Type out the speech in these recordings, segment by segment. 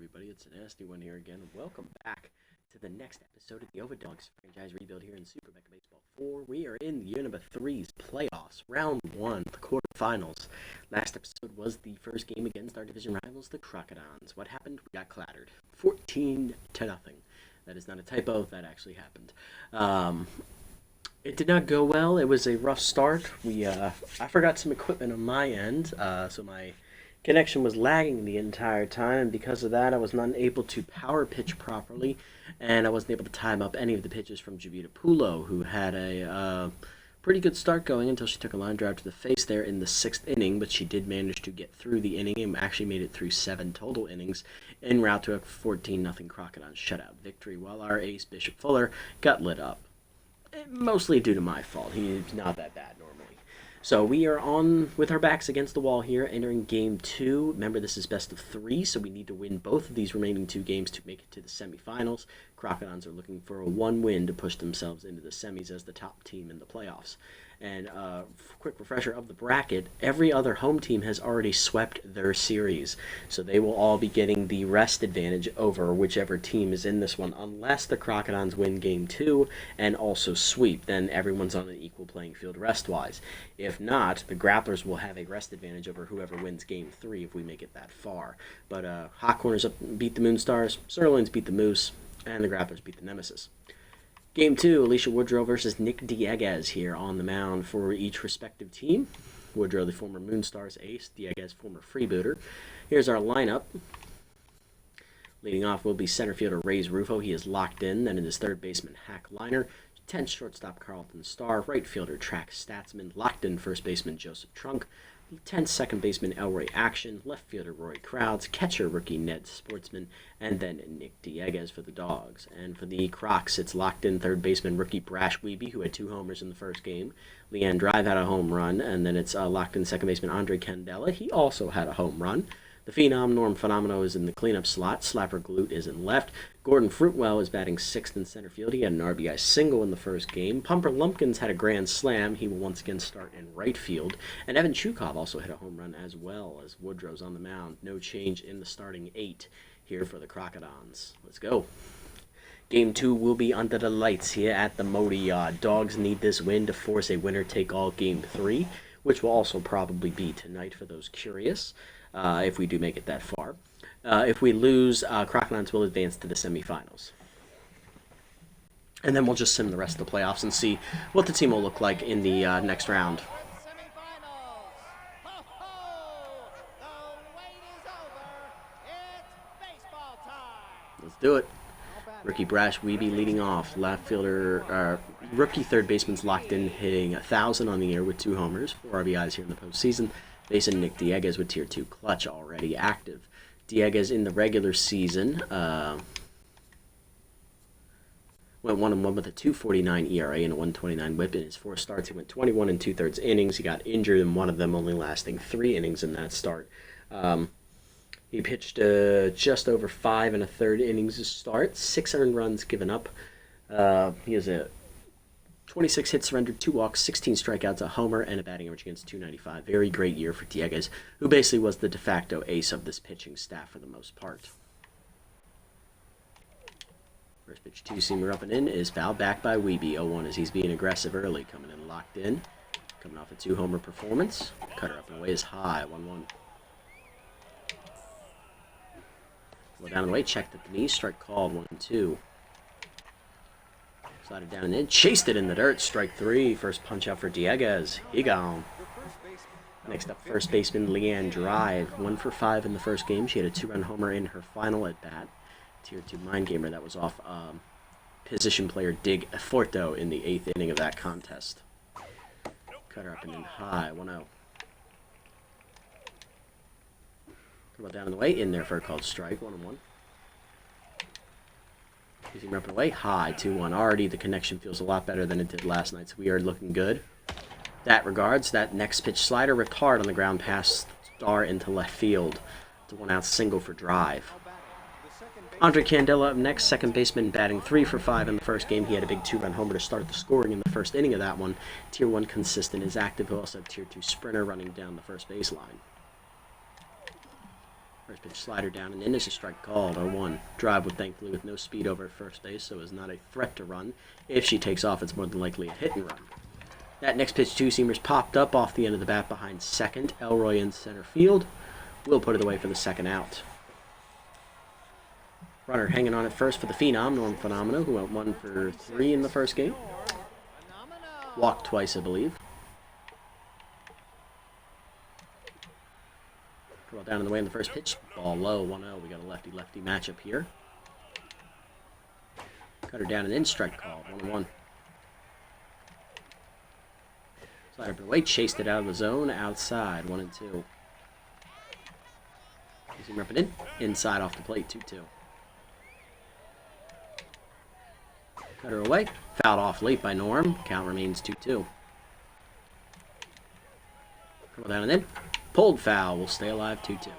everybody, it's a nasty one here again. Welcome back to the next episode of the Overdogs franchise rebuild here in Super Mega Baseball 4. We are in year number 3's playoffs, round 1, the quarterfinals. Last episode was the first game against our division rivals, the Crocodons. What happened? We got clattered. 14-0. That is not a typo, that actually happened. It did not go well. It was a rough start. I forgot some equipment on my end, so my connection was lagging the entire time, and because of that, I was not able to power pitch properly, and I wasn't able to time up any of the pitches from Javita Pulo, who had a pretty good start going until she took a line drive to the face there in the 6th inning, but she did manage to get through the inning and actually made it through 7 total innings en route to a 14-0 Crocodons shutout victory, while our ace, Bishop Fuller, got lit up. Mostly due to my fault. He's not that bad normally. So we are on with our backs against the wall here, entering Game 2. Remember, this is best of 3, so we need to win both of these remaining 2 games to make it to the semifinals. Crocodons are looking for a 1 win to push themselves into the semis as the top team in the playoffs. And quick refresher of the bracket, every other home team has already swept their series. So they will all be getting the rest advantage over whichever team is in this one, unless the Crocodons win Game 2 and also sweep. Then everyone's on an equal playing field rest-wise. If not, the Grapplers will have a rest advantage over whoever wins Game 3 if we make it that far. But Hot Corners beat the Moonstars, Sirloins beat the Moose, and the Grapplers beat the Nemesis. Game 2, Alicia Woodrow versus Nick Dieguez here on the mound for each respective team. Woodrow, the former Moonstars ace, Dieguez, former freebooter. Here's our lineup. Leading off will be center fielder Ray's Rufo. He is locked in. Then in his third baseman, Hack Liner. 10th shortstop Carlton Starr. Right fielder Track Statsman. Locked in first baseman Joseph Trunk. 10th second baseman Elroy Action, left fielder Roy Crowds, catcher rookie Ned Sportsman, and then Nick Dieguez for the Dogs. And for the Crocs, it's locked in third baseman rookie Brash Weeby, who had 2 homers in the first game. Leanne Drive had a home run, and then it's locked in second baseman Andre Candela. He also had a home run. The Phenom Norm Phenomeno is in the cleanup slot. Slapper Glute is in left. Gordon Fruitwell is batting 6th in center field. He had an RBI single in the first game. Pumper Lumpkins had a grand slam. He will once again start in right field. And Evan Chukov also hit a home run as well as Woodrow's on the mound. No change in the starting 8 here for the Crocodons. Let's go. Game 2 will be under the lights here at the Motor Yard. Dogs need this win to force a winner-take-all Game 3, which will also probably be tonight for those curious. If we do make it that far. If we lose, Crocodons will advance to the semifinals. And then we'll just sim the rest of the playoffs and see what the team will look like in the next round. Let's do it. Rookie Brash Weeby leading off. Left fielder, rookie third baseman's locked in, hitting 1,000 on the year with 2 homers, 4 RBIs here in the postseason. Basin Nick Dieguez with Tier 2 clutch already active. Dieguez in the regular season went 1-1 with a 2.49 ERA and a 1.29 WHIP. In his 4 starts, he went 21 2/3 innings. He got injured in one of them, only lasting 3 innings in that start. He pitched just over 5 1/3 innings to start, 6 earned runs given up. He has a 26 hits surrendered, 2 walks, 16 strikeouts, a homer, and a batting average against .295. Very great year for Dieguez, who basically was the de facto ace of this pitching staff for the most part. First pitch, 2-seamer up and in, is fouled back by Weeby. 0-1 as he's being aggressive early, coming in locked in. Coming off a 2-homer performance. Cutter up and away is high, 1-1. Well, down and away, checked at the knee, strike called, 1-2. Slided down and in, chased it in the dirt, strike 3. First punch out for Dieguez. He gone. Next up, first baseman Leanne Drive. 1 for 5 in the first game. She had a 2-run homer in her final at bat. Tier 2 mind gamer that was off position player Dig Forto in the 8th inning of that contest. Cutter up and in high, 1-0. Well, down and away, in there for a called strike, 1-1. He's up and away, high, 2-1. Already the connection feels a lot better than it did last night, so we are looking good. That regards, that next pitch slider ripped hard on the ground past Star into left field. It's a 1-out single for Drive. Andre Candela up next, second baseman, batting 3 for 5 in the first game. He had a big 2-run homer to start the scoring in the first inning of that one. Tier 1 consistent is active. We also have Tier 2 sprinter running down the first baseline. First pitch slider down and in is a strike called, 0-1. Drive with thankfully with no speed over at first base, so is not a threat to run. If she takes off, it's more than likely a hit and run. That next pitch, two-seamers popped up off the end of the bat behind second. Elroy in center field. Will put it away for the second out. Runner hanging on at first for the Phenom, Norm Phenomeno, who went 1 for 3 in the first game. Walked twice, I believe. Curl down in the way in the first pitch. Ball low, 1-0. We got a lefty-lefty matchup here. Cutter down and in, strike call, 1-1. Slider up and away, chased it out of the zone, outside, 1-2. Easy up and in, inside off the plate, 2-2. Cutter away, fouled off late by Norm, count remains 2-2. Curl down and in, pulled foul, will stay alive, 2-2.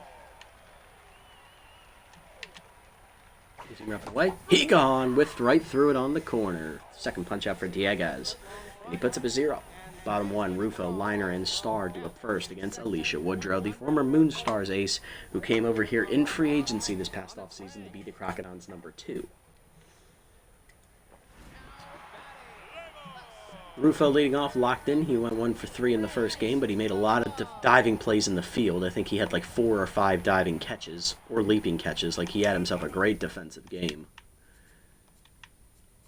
Easy up and away, he gone, whiffed right through it on the corner. Second punch out for Dieguez, and he puts up a 0. Bottom one, Rufo, Liner, and Star do up first against Alicia Woodrow, the former Moonstars ace who came over here in free agency this past offseason to be the Crocodons' number 2. Rufo leading off, locked in. He went 1 for 3 in the first game, but he made a lot of diving plays in the field. I think he had like 4 or 5 diving catches, or leaping catches. Like, he had himself a great defensive game.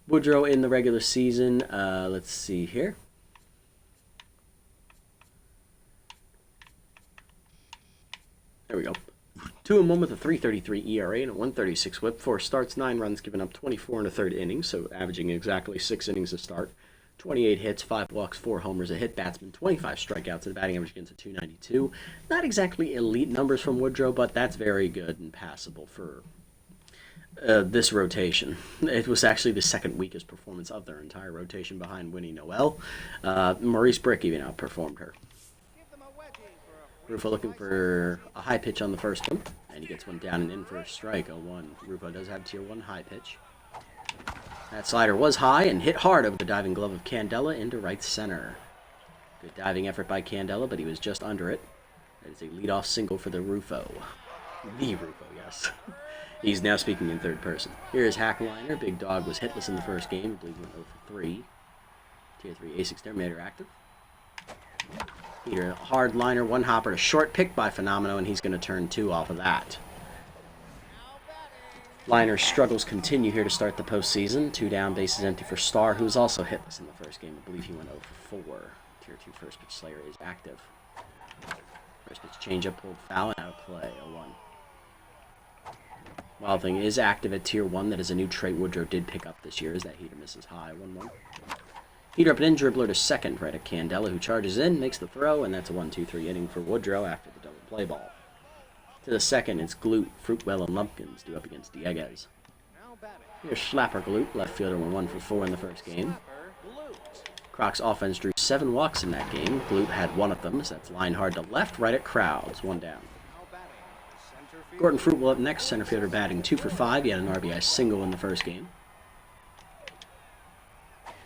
Woodrow in the regular season, let's see here. There we go. 2-1 with a 3.33 ERA and a 1.36 whip. 4 starts, 9 runs, given up 24 in a third inning, so averaging exactly 6 innings a start. 28 hits, 5 walks, 4 homers, a hit batsman, 25 strikeouts, and a batting average against a 292. Not exactly elite numbers from Woodrow, but that's very good and passable for this rotation. It was actually the second weakest performance of their entire rotation behind Winnie Noel. Maurice Brick even outperformed her. Rufo looking for a high pitch on the first one, and he gets one down and in for a strike, 0-1. Rufo does have tier 1 high pitch. That slider was high and hit hard over the diving glove of Candela into right center. Good diving effort by Candela, but he was just under it. That is a leadoff single for the Rufo. The Rufo, yes. He's now speaking in third person. Here's Hackliner. Big Dog was hitless in the first game. I believe he went 0 for 3. Tier 3 Ace Exterminator active. Peter, hard liner, one hopper, a short pick by Phenomeno, and he's going to turn 2 off of that. Liner's struggles continue here to start the postseason. 2 down, bases empty for Star, who's also hitless in the first game. I believe he went 0 for 4. Tier 2 first pitch Slayer is active. First pitch changeup, pulled foul, and out of play, 0-1. Wild Thing is active at tier 1. That is a new trait Woodrow did pick up this year, as that heater misses high, 1-1. Heater up and in, dribbler to second, right at Candela, who charges in, makes the throw, and that's a 1-2-3 inning for Woodrow after the double play ball. To the second, it's Glute, Fruitwell, and Lumpkins due up against Dieguez. Here's Slapper Glute, left fielder went 1 for 4 in the first game. Croc's offense drew 7 walks in that game. Glute had 1 of them, so that's line hard to left, right at Crowds, 1 down. Gordon Fruitwell up next, center fielder batting 2 for 5. He had an RBI single in the first game.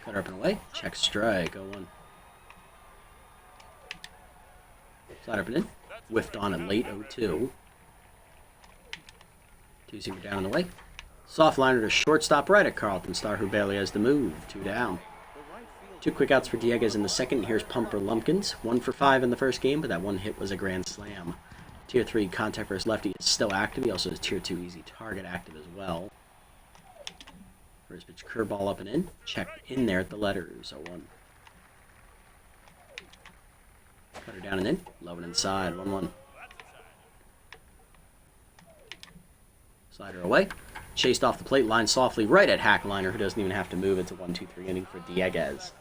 Cutter up and away. Check strike. 0-1. Slide up and in. Whiffed on and late. 0-2. Two-seamer down and away. Soft liner to shortstop right at Carlton Star, who barely has the move. 2 down. 2 quick outs for Dieguez in the second. Here's Pumper Lumpkins. 1 for 5 in the first game, but that one hit was a grand slam. Tier 3 contact versus lefty is still active. He also has Tier 2 easy target active as well. First pitch curveball up and in. Checked in there at the letters. 0-1. Cutter down and in. Low and inside. 1-1. Slider away. Chased off the plate. Line softly right at Hackliner, who doesn't even have to move. It's a 1-2-3 inning for Dieguez.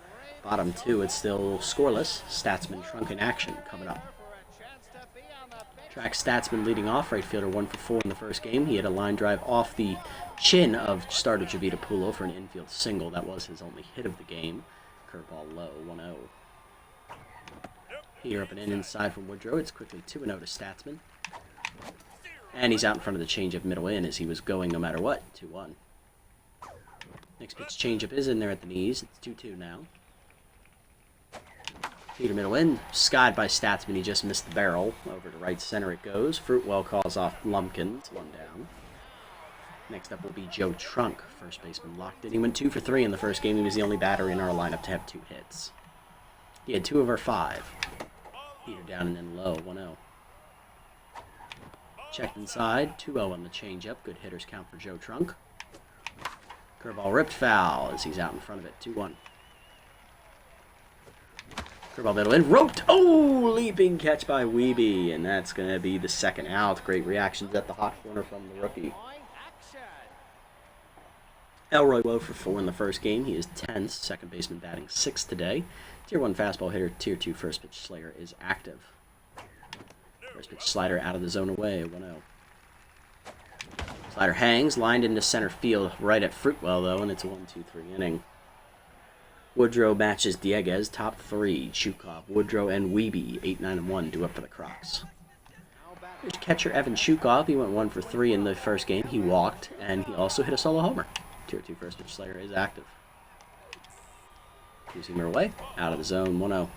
Bottom 2, it's still scoreless. Statsman trunk in action coming up. Track Statsman leading off, right fielder 1 for 4 in the first game. He had a line drive off the chin of starter Javita Pulo for an infield single. That was his only hit of the game. Curveball low, 1-0. Here up and in inside from Woodrow. It's quickly 2-0 to Statsman. And he's out in front of the changeup middle in as he was going no matter what. 2-1. Next pitch changeup is in there at the knees. It's 2-2 now. Heater middle in, skied by Statsman, he just missed the barrel. Over to right center it goes. Fruitwell calls off Lumpkins, 1 down. Next up will be Joe Trunk, first baseman locked in. He went 2 for 3 in the first game. He was the only batter in our lineup to have 2 hits. He had 2 of our 5. Heater down and in low, 1-0. Checked inside, 2-0 on the changeup. Good hitters count for Joe Trunk. Curveball ripped foul as he's out in front of it, 2-1. Curveball middle in, roped. Oh, leaping catch by Weeby, and that's going to be the second out. Great reactions at the hot corner from the rookie. Elroy woe for 4 in the first game. He is 10th, second baseman batting 6th today. Tier 1 fastball hitter, Tier 2 first pitch slayer is active. First pitch slider out of the zone away, 1-0. Slider hangs, lined into center field right at Fruitwell, though, and it's a 1-2-3 inning. Woodrow matches Dieguez, top 3. Chukov, Woodrow, and Weeby, 8-9-1, due up for the Crocs. Here's catcher Evan Chukov. He went 1 for 3 in the first game. He walked, and he also hit a solo homer. Tier 2 first pitch slayer is active. 2-seamer away, out of the zone, 1-0.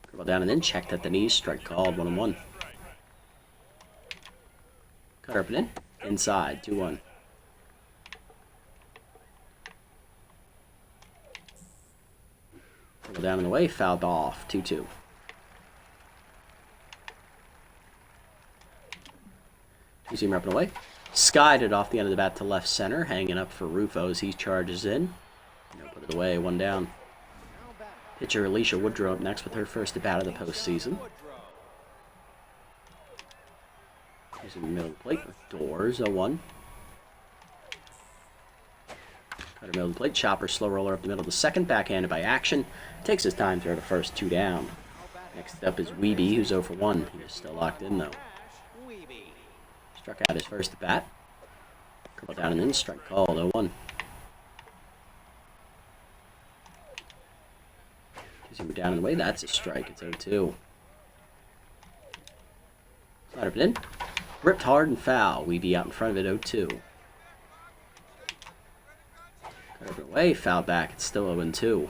Curveball down and in, checked at the knees, strike called, 1-1. Cutter up and in, inside, 2-1. Curveball down and away, fouled off, 2-2. Two-seamer up and away. Skied it off the end of the bat to left center, hanging up for Rufo as he charges in. No, put it away, 1 down. Pitcher Alicia Woodrow up next with her first at-bat of the postseason. He's in the middle of the plate with Doors, 0-1. Cutter middle of the plate, chopper, slow roller up the middle of the second, backhanded by Action. Takes his time, throw to first, 2 down. Next up is Weeby, who's 0 for 1. He is still locked in, though. Struck out his first at bat. Curveball down and in, strike called, 0-1. Two-seamer down and away, that's a strike, it's 0-2. Slider up and in. Ripped hard and foul. Weeby out in front of it, 0-2. Cut up and away, foul back, it's still 0-2.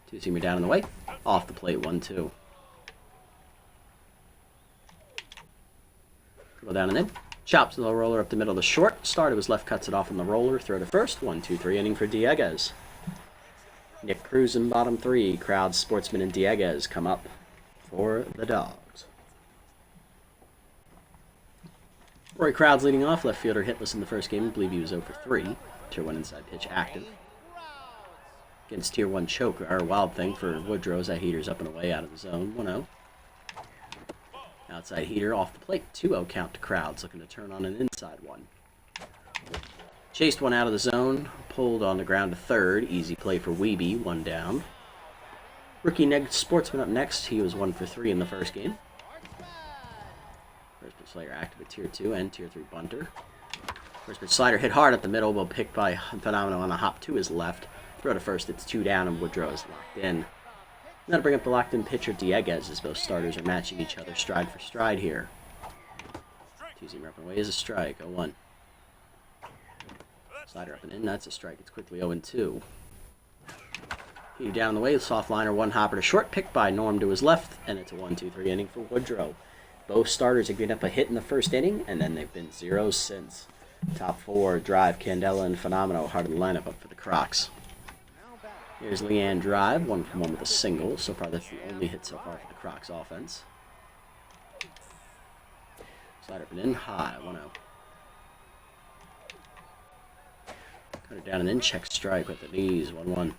Two-seamer down and away, off the plate, 1-2. Curveball down and in. Chops the roller up the middle of the short. Starter was left, cuts it off on the roller. Throw to first. 1-2-3 inning for Dieguez. Nick Cruz in bottom 3. Crowd, Sportsman, and Dieguez come up for the Dogs. Roy Crowd's leading off. Left fielder hitless in the first game. I believe he was 0 for 3. Tier 1 inside pitch active. Against Tier 1 choke, or Wild Thing for Woodrow as that heater's up and away out of the zone. 1-0. Outside heater off the plate. 2-0 count to Crowds, looking to turn on an inside one. Chased one out of the zone. Pulled on the ground to third. Easy play for Weeby. 1 down. Rookie Neg Sportsman up next. He was 1 for 3 in the first game. First pitch slayer active at Tier 2 and Tier 3 bunter. First pitch slider hit hard up the middle, but picked by Phenomenal on a hop to his left. Throw to first. It's 2 down, and Woodrow is locked in. Now to bring up the locked-in pitcher, Dieguez, as both starters are matching each other stride for stride here. Two-seamer up and away is a strike, 0-1. Slider up and in, that's a strike. It's quickly 0-2. He down the way, soft liner, 1 hopper to short, picked by Norm to his left, and it's a 1-2-3 inning for Woodrow. Both starters have given up a hit in the first inning, and then they've been 0 since. Top 4, Drive, Candela, and Phenomenal, heart of the lineup up for the Crocs. Here's Leanne Drive, 1 for 1 with a single. So far, that's the only hit so far for the Crocs offense. Slider up and in, high, 1-0. Cut it down and in, check strike with the knees, 1-1.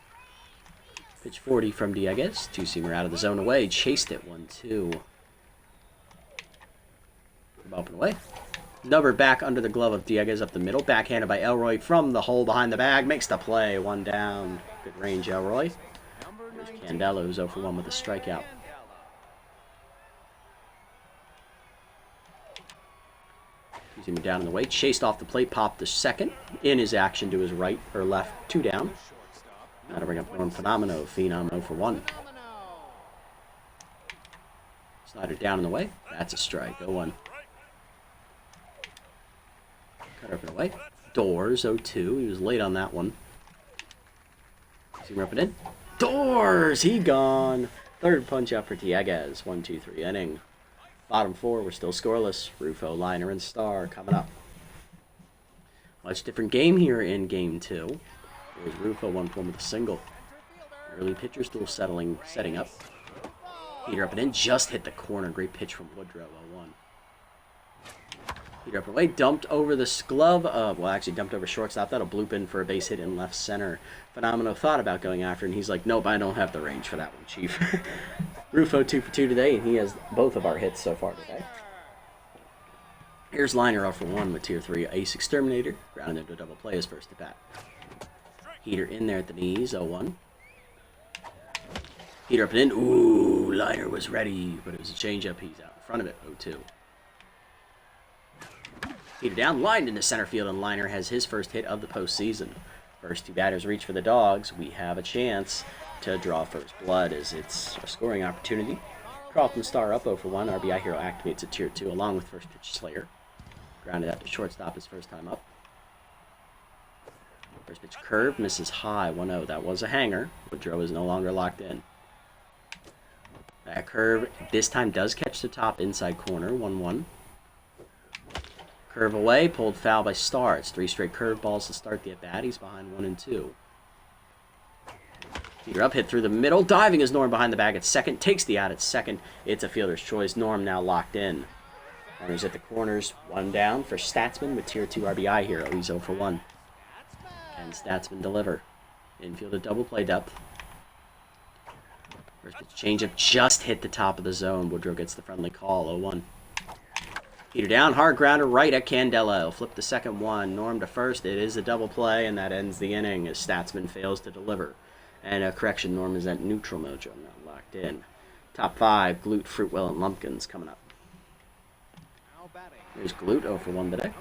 Pitch 40 from Dieguez, two-seamer out of the zone away, chased it, 1-2. Up and away. Number back under the glove of Dieguez up the middle. Backhanded by Elroy from the hole behind the bag. Makes the play. 1 down. Good range, Elroy. There's Candela, who's 0 for 1 with a strikeout. Using him down in the weight. Chased off the plate. Popped the second. In his action to his right or left. 2 down. Now to bring up Norm Phenom 0 for 1. Slider down in the way. That's a strike. 0-1. Cut up and away. Doors, 0-2. He was late on that one. Two-seamer up and in. Doors! He gone. Third punch out for Dieguez. 1, 2, 3 inning. Bottom 4, we're still scoreless. Rufo, Liner, and Star coming up. Much different game here in game 2. There's Rufo, 1-1 with a single. Early pitcher still setting up. Heater up and in, just hit the corner. Great pitch from Woodrow, 0-1. Heater up and away, dumped over the glove of, well, actually dumped over shortstop. That'll bloop in for a base hit in left center. Phenomenal thought about going after, and he's like, nope, I don't have the range for that one, Chief. Rufo 2 for 2 today, and he has both of our hits so far today. Here's Liner 0 for 1 with Tier 3 Ace Exterminator. Grounded into a double play his first at bat. Heater in there at the knees, 0-1. Heater up and in. Ooh, Liner was ready, but it was a changeup. He's out in front of it, 0-2. Heater down, lined into center field, and Liner has his first hit of the postseason. First two batters reach for the Dogs. We have a chance to draw first blood as it's a scoring opportunity. Carlton Star up 0 for 1. RBI Hero activates at Tier 2 along with first pitch Slayer. Grounded out to shortstop his first time up. First pitch curve misses high, 1-0. That was a hanger. Woodrow is no longer locked in. That curve this time does catch the top inside corner, 1-1. Curve away, pulled foul by Star. It's 3 straight curve balls to start the at-bat. He's behind 1 and 2. Heater up, hit through the middle. Diving is Norm behind the bag at second. Takes the out at second. It's a fielder's choice. Norm now locked in. Runners at the corners. 1 down for Statsman with Tier 2 RBI Hero. He's 0 for 1. Can Statsman deliver? Infield at double play depth. First pitch changeup just hit the top of the zone. Woodrow gets the friendly call. 0-1. Heater down, hard grounder right at Candela. He'll flip the second one. Norm to first. It is a double play, and that ends the inning as Statsman fails to deliver. And a correction, Norm is at neutral mojo, not locked in. Top 5, Glute, Fruitwell, and Lumpkins coming up. There's Glute, 0 for 1 today.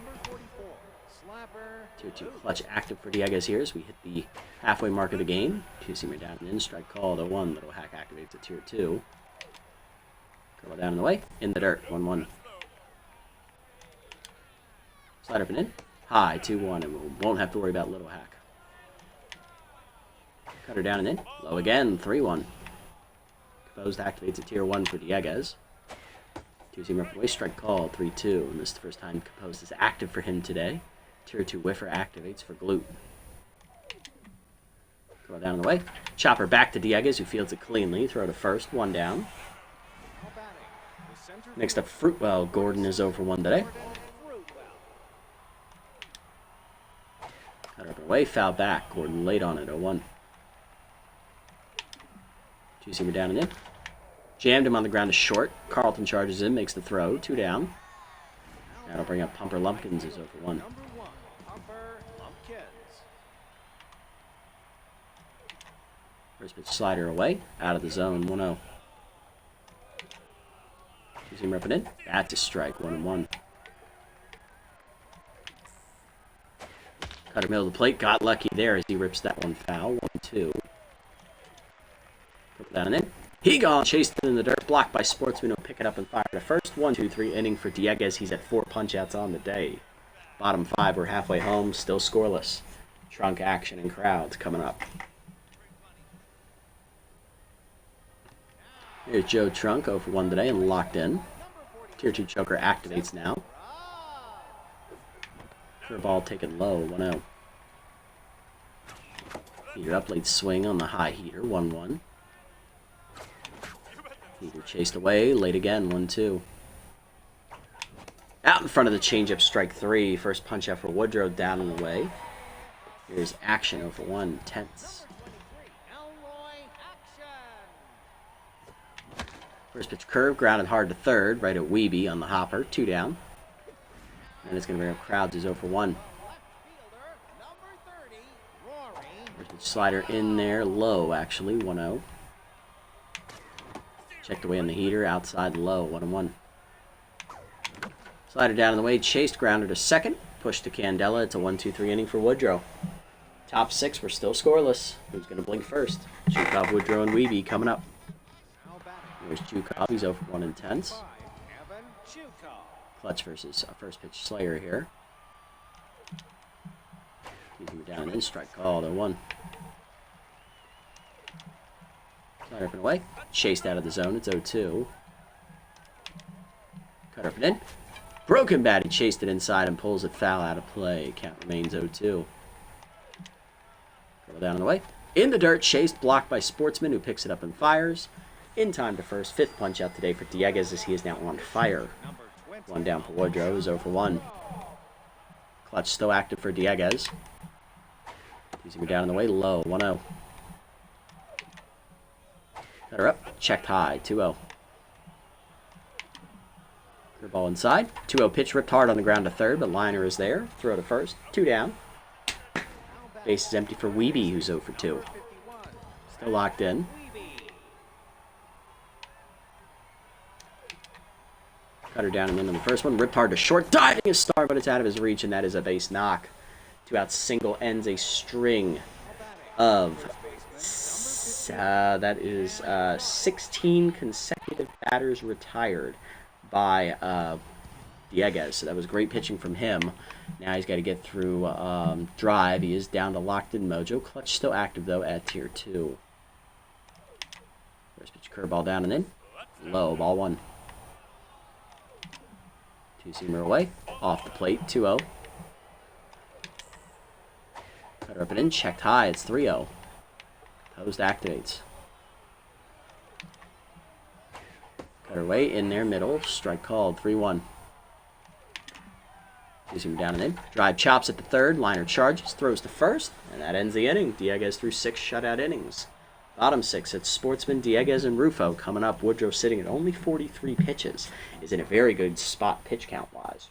Tier 2 clutch active for Dieguez here as we hit the halfway mark of the game. Two-seamer down and in, strike called, 0-1. Little hack activates at Tier 2. Curl down in the way, in the dirt, 1-1. Slide up and in. High, 2-1, and we won't have to worry about little hack. Cutter down and in. Low again, 3-1. Composed activates at Tier 1 for Dieguez. Two-seamer up and away, strike call, 3-2. And this is the first time Composed is active for him today. Tier 2 whiffer activates for Glute. Throw down in the way. Chopper back to Dieguez, who fields it cleanly. Throw to first, 1 down. Next up, Fruitwell. Gordon is 0 for 1 today. Cutter up and away, foul back. Gordon late on it, 0-1. Two-seamer down and in. Jammed him on the ground to short. Carlton charges in, makes the throw. 2 down. That'll bring up Pumper Lumpkins is 0 for 1. First pitch slider away, out of the zone, 1-0. Two-seamer up and in. That's a strike, 1-1. Cutter middle of the plate, got lucky there as he rips that one foul, 1-2. Put down and in. He gone, chased it in the dirt, blocked by Sportsman, who'll pick it up and fire to first. 1-2-3 inning for Dieguez. He's at 4 punch-outs on the day. Bottom 5, we're halfway home, still scoreless. Trunk action and crowds coming up. Here's Joe Trunk, 0 for 1 today and locked in. Tier 2 choker activates now. Curveball taken low, 1-0. Heater up, late swing on the high heater, 1-1. Heater chased away, late again, 1-2. Out in front of the changeup, strike 3. First punch out for Woodrow, down and away. Here's action, 0 for 1, tense. First pitch curve, grounded hard to third, right at Weeby on the hopper, 2 down. And it's going to bring up crowds, is 0 for 1. First pitch slider in there, low actually, 1-0. Checked away on the heater, outside low, 1-1. Slider down in the way, chased, grounder to second, push to Candela. It's a 1-2-3 inning for Woodrow. Top 6, we're still scoreless. Who's going to blink first? Chukov, Woodrow, and Weeby coming up. There's Chukov, he's 0 for 1 intense. Clutch versus first pitch Slayer here. Keeping down in, strike call, 0-1. Slider up and away. Chased out of the zone. It's 0-2. Cut up and in. Broken bat. He chased it inside and pulls it foul out of play. Count remains 0-2. Go down and away. In the dirt. Chased. Blocked by Sportsman, who picks it up and fires. In time to first. Fifth punch out today for Dieguez, as he is now on fire. One down for Woodrow. Is 0-1. Clutch still active for Dieguez. Teasing her down in the way. Low. 1-0. Cut her up. Checked high. 2-0. Curveball inside. 2-0 pitch ripped hard on the ground to third, but Liner is there. Throw to first. 2 down. Base is empty for Weeby, who's 0-2. Still locked in. Cut her down and in on the first one. Ripped hard to short. Diving is star, but it's out of his reach, and that is a base knock. 2 out single ends a string of 16 consecutive batters retired by Dieguez. So that was great pitching from him. Now he's got to get through drive. He is down to locked in mojo. Clutch still active, though, at tier 2. First pitch curveball down and in. Low, ball 1. 2-seamer away. Off the plate, 2-0. Cut her up and in. Checked high. It's 3-0. Post activates. Cut her away in there, middle. Strike called. 3-1. 2-seamer down and in. Drive chops at the third. Liner charges. Throws to first. And that ends the inning. Dieguez threw 6 shutout innings. Bottom 6, it's Sportsman, Dieguez, and Rufo coming up. Woodrow sitting at only 43 pitches. Is in a very good spot pitch count-wise.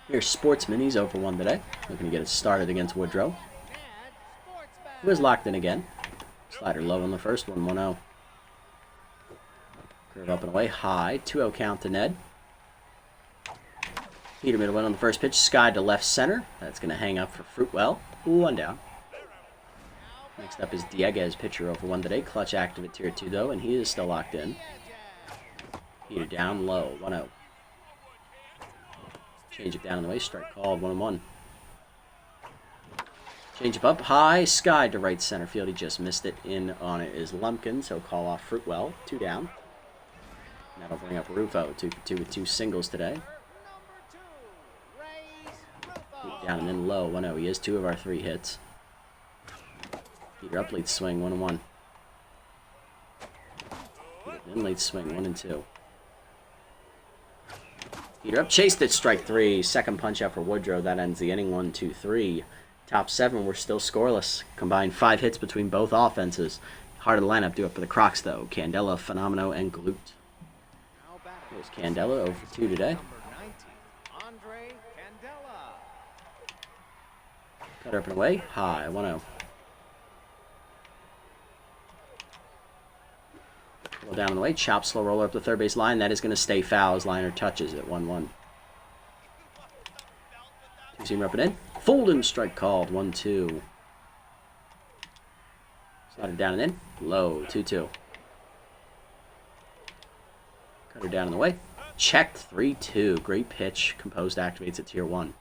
Here's Sportsman. He's 0-1 today. Looking to get it started against Woodrow, who is locked in again. Slider low on the first one, 1-0. Curve up and away, high. 2-0 count to Ned. Peter middle went on the first pitch. Sky to left center. That's going to hang up for Fruitwell. 1 down. Next up is Dieguez, pitcher 0-1 today. Clutch active at tier 2, though, and he is still locked in. Peter down low, 1-0. Change it down in the way, strike called, 1-1. Change up high, Sky to right center field. He just missed it. In on it is Lumpkin, so call off Fruitwell, 2 down. And that'll bring up Rufo, 2-for-2 with 2 singles today. Down and in low, 1-0. He has 2 of our 3 hits. Peter up, late swing, 1-1. Peter in, late swing, 1-2. Peter up, chased it, strike 3. Second punch out for Woodrow. That ends the inning, 1-2-3. Top 7, we're still scoreless. Combined 5 hits between both offenses. Heart of the lineup do it for the Crocs, though. Candela, Phenomeno, and Glute. Here's Candela, 0-2 today. Cut her up and away, high, 1-0. Roll down and away, chop, slow roller up the third base line. That is going to stay foul as Liner touches at 1-1. 2-seamer up and in. Folding strike called, 1-2. Slider down and in. Low, 2-2. Cut her down in the way. Checked, 3-2. Great pitch. Composed activates at tier 1.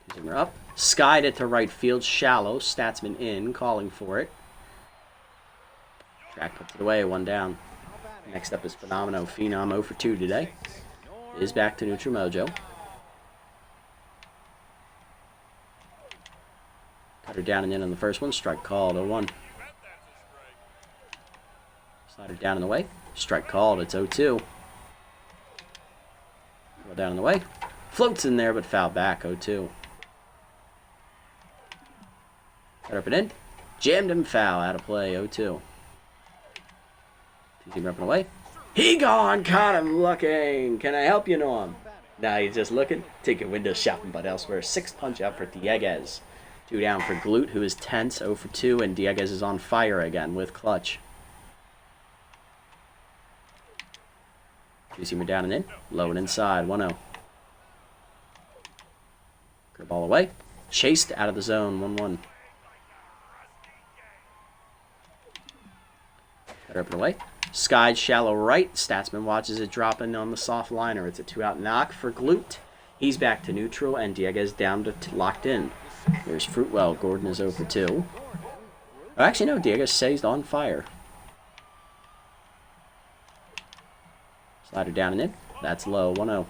2-seamer up. Skied it to right field. Shallow. Statsman in. Calling for it. Track puts it away. 1 down. Next up is Phenomeno. Phenom 0-2 today. Is back to neutral mojo. Cut her down and in on the first one. Strike called. 0-1. Slider down in the way. Strike called. It's 0-2. Go down in the way. Floats in there, but foul back. 0-2. Cut up and in. Jammed him foul. Out of play. 0-2. 2-seamer up and away. He gone. Caught him looking. Can I help you, Norm? Nah, he's just looking. Take your window shopping, but elsewhere. 6th punch out for Dieguez. 2 down for Glute, who is tense. 0-2, and Dieguez is on fire again with clutch. 2-seamer down and in. Low and inside. 1-0. Curveball away. Chased out of the zone. 1-1. Cut her up and away. Skied shallow right. Statsman watches it drop in on the soft liner. It's a 2-out knock for Glute. He's back to neutral, and Dieguez down to locked in. There's Fruitwell. Gordon is 0-2. Oh, actually, no. Diego stays on fire. Slider down and in. That's low. 1-0.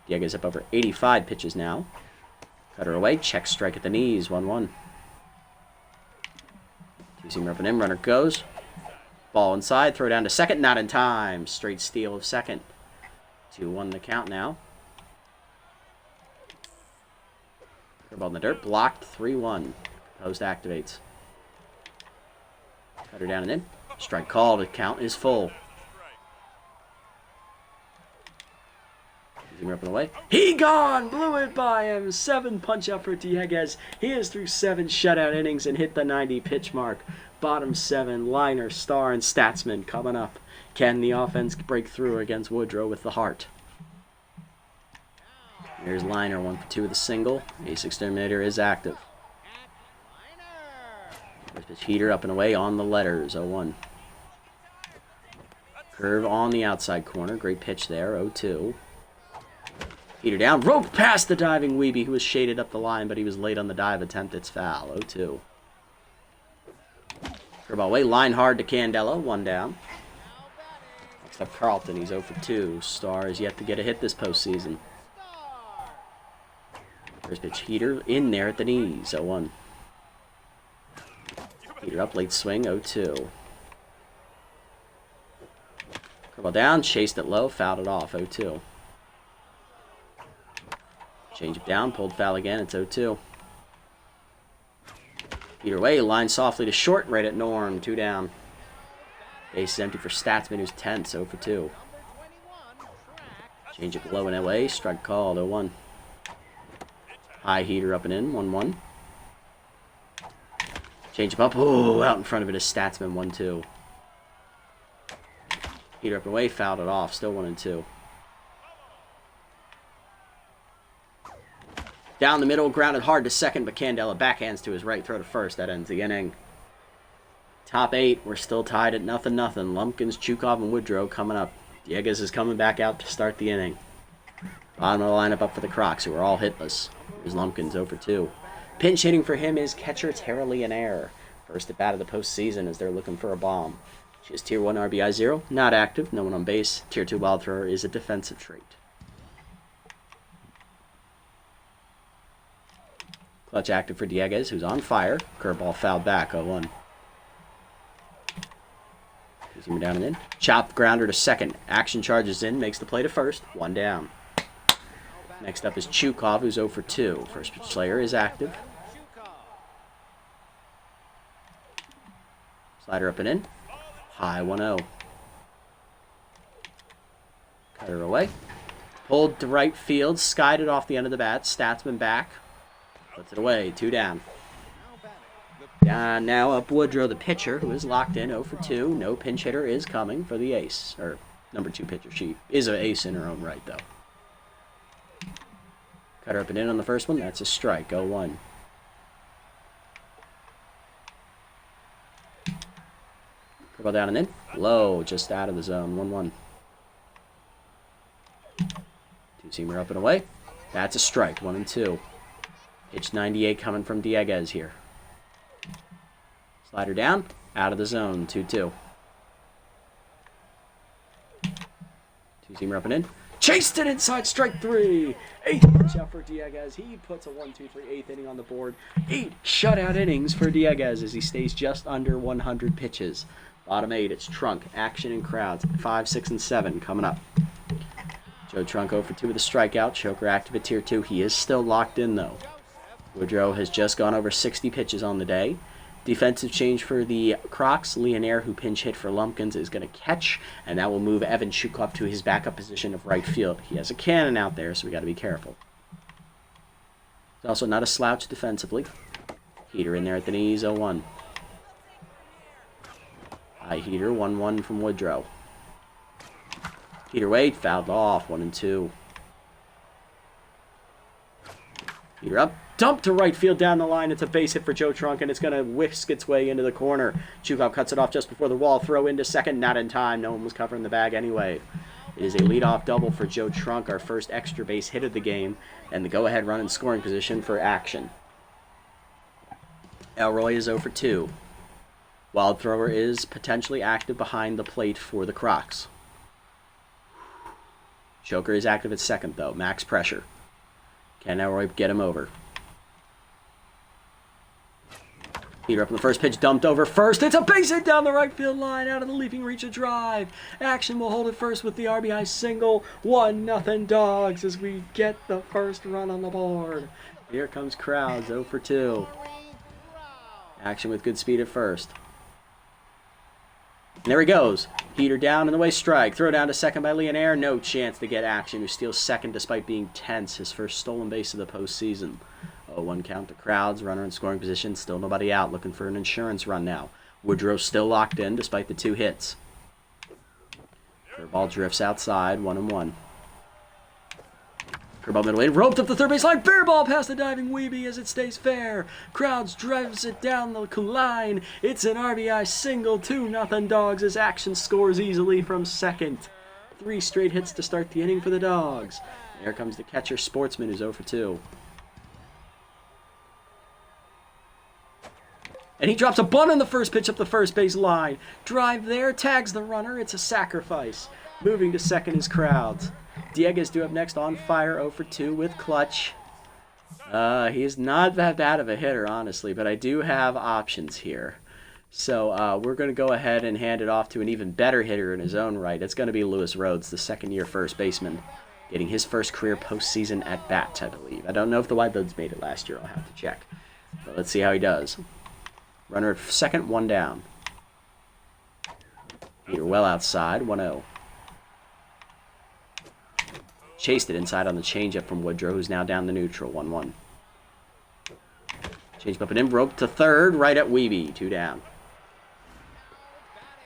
Diego's up over 85 pitches now. Cutter away. Check strike at the knees. 1-1. Two-seamer up and in. Runner goes. Ball inside. Throw down to second. Not in time. Straight steal of second. 2-1 the count now. Ball in the dirt. Blocked. 3-1. Post activates. Cutter down and in. Strike called. The count is full. Up and away. He gone! Blew it by him. 7 punch out for Dieguez. He is through 7 shutout innings and hit the 90 pitch mark. Bottom 7, liner, star, and statsman coming up. Can the offense break through against Woodrow with the heart? Here's liner, 1 for 2 with a single. Ace Exterminator is active. First pitch heater up and away on the letters. 0-1. Curve on the outside corner. Great pitch there. 0-2. Heater down, rope past the diving Weeby, who was shaded up the line, but he was late on the dive attempt. It's foul. 0-2. Curveball away, line hard to Candela. 1 down. Next up, Carlton. He's 0 for 2. Star is yet to get a hit this postseason. First pitch heater in there at the knees. 0-1. Heater up, late swing. 0-2. Curveball down, chased it low, fouled it off. 0-2. Change it down, pulled foul again, it's 0-2. Either way, line softly to short, right at Norm, 2 down. Base is empty for Statsman, who's 10, 0 for 2. Change it low and away, strike called, 0-1. High heater up and in, 1-1. Change it up, oh, out in front of it is Statsman, 1-2. Heater up and away, fouled it off, still 1-2. Down the middle, grounded hard to second, but Candela backhands to his right, throw to first. That ends the inning. Top 8, we're still tied at 0-0. Lumpkins, Chukov, and Woodrow coming up. Dieguez is coming back out to start the inning. Bottom of the lineup up for the Crocs, who are all hitless. Here's Lumpkins 0 for 2. Pinch hitting for him is catcher Tara Leonaire. First at bat of the postseason as they're looking for a bomb. She has Tier 1 RBI 0, not active, no one on base. Tier 2 wild thrower is a defensive trait. Clutch active for Dieguez, who's on fire. Curveball fouled back, 0-1. Zoom down and in. Chop grounder to second. Action charges in, makes the play to first. 1 down. Next up is Chukov, who's 0 for 2. First pitch slayer is active. Slider up and in. High 1-0. Cutter away. Pulled to right field. Skied it off the end of the bat. Statsman back. Puts it away, 2 down. Now up Woodrow, the pitcher, who is locked in 0 for 2. No pinch hitter is coming for the ace. Or number 2 pitcher. She is an ace in her own right, though. Cut her up and in on the first one. That's a strike, 0-1. Curveball down and in. Low, just out of the zone, 1-1. Two-seamer up and away. That's a strike, 1-2. Pitch 98 coming from Dieguez here. Slider down, out of the zone, 2-2. Two-seamer up and in. Chased it inside, strike 3. 8th pitch out for Dieguez. He puts a 1-2-3 8th inning on the board. 8 shutout innings for Dieguez as he stays just under 100 pitches. Bottom 8, it's Trunk, Action, and Crowds. 5, 6, and 7 coming up. Joe Trunk 0 for 2 with a strikeout. Choker active at Tier 2. He is still locked in, though. Woodrow has just gone over 60 pitches on the day. Defensive change for the Crocs. Leonaire, who pinch hit for Lumpkins, is going to catch, and that will move Evan Chukov to his backup position of right field. He has a cannon out there, so we got to be careful. He's also not a slouch defensively. Heater in there at the knees, 0-1. High heater, 1-1 from Woodrow. Heater weight, fouled off, 1-2. Heater up. Dump to right field down the line. It's a base hit for Joe Trunk, and it's going to whisk its way into the corner. Chukov cuts it off just before the wall. Throw into second. Not in time. No one was covering the bag anyway. It is a leadoff double for Joe Trunk, our first extra base hit of the game, and the go-ahead run in scoring position for Action. Elroy is 0 for 2. Wild thrower is potentially active behind the plate for the Crocs. Choker is active at second, though. Max pressure. Can Elroy get him over? Heater up in the first pitch, dumped over first. It's a base hit down the right field line, out of the leaping reach of drive. Action will hold it first with the RBI single. 1-0 Dogs as we get the first run on the board. Here comes Crowds, 0 for 2. Action with good speed at first. And there he goes. Heater down and away strike. Throw down to second by Leonaire. No chance to get Action, who steals second despite being tense. His first stolen base of the postseason. 0-1 count to Crowds. Runner in scoring position. Still nobody out. Looking for an insurance run now. Woodrow still locked in despite the 2 hits. Curveball drifts outside. 1-1. Curveball middle lane, roped up the third base line, fair ball past the diving Weeby as it stays fair. Crowds drives it down the line. It's an RBI single, 2-0 Dogs as Action scores easily from second. 3 straight hits to start the inning for the Dogs. There comes the catcher Sportsman, who's 0 for 2. And he drops a bunt on the first pitch up the first base line. Drive there, tags the runner, it's a sacrifice. Moving to second is Crowds. Diego's due up next on fire, 0 for 2 with clutch. He is not that bad of a hitter, honestly, but I do have options here. So we're going to go ahead and hand it off to an even better hitter in his own right. It's going to be Lewis Rhodes, the second-year first baseman, getting his first career postseason at-bat, I believe. I don't know if the Whitebirds made it last year. I'll have to check. But let's see how he does. Runner at second, 1 down. Peter well outside, 1-0. Chased it inside on the changeup from Woodrow, who's now down the neutral, 1-1. Changed up and in, rope to third, right at Weeby, 2 down.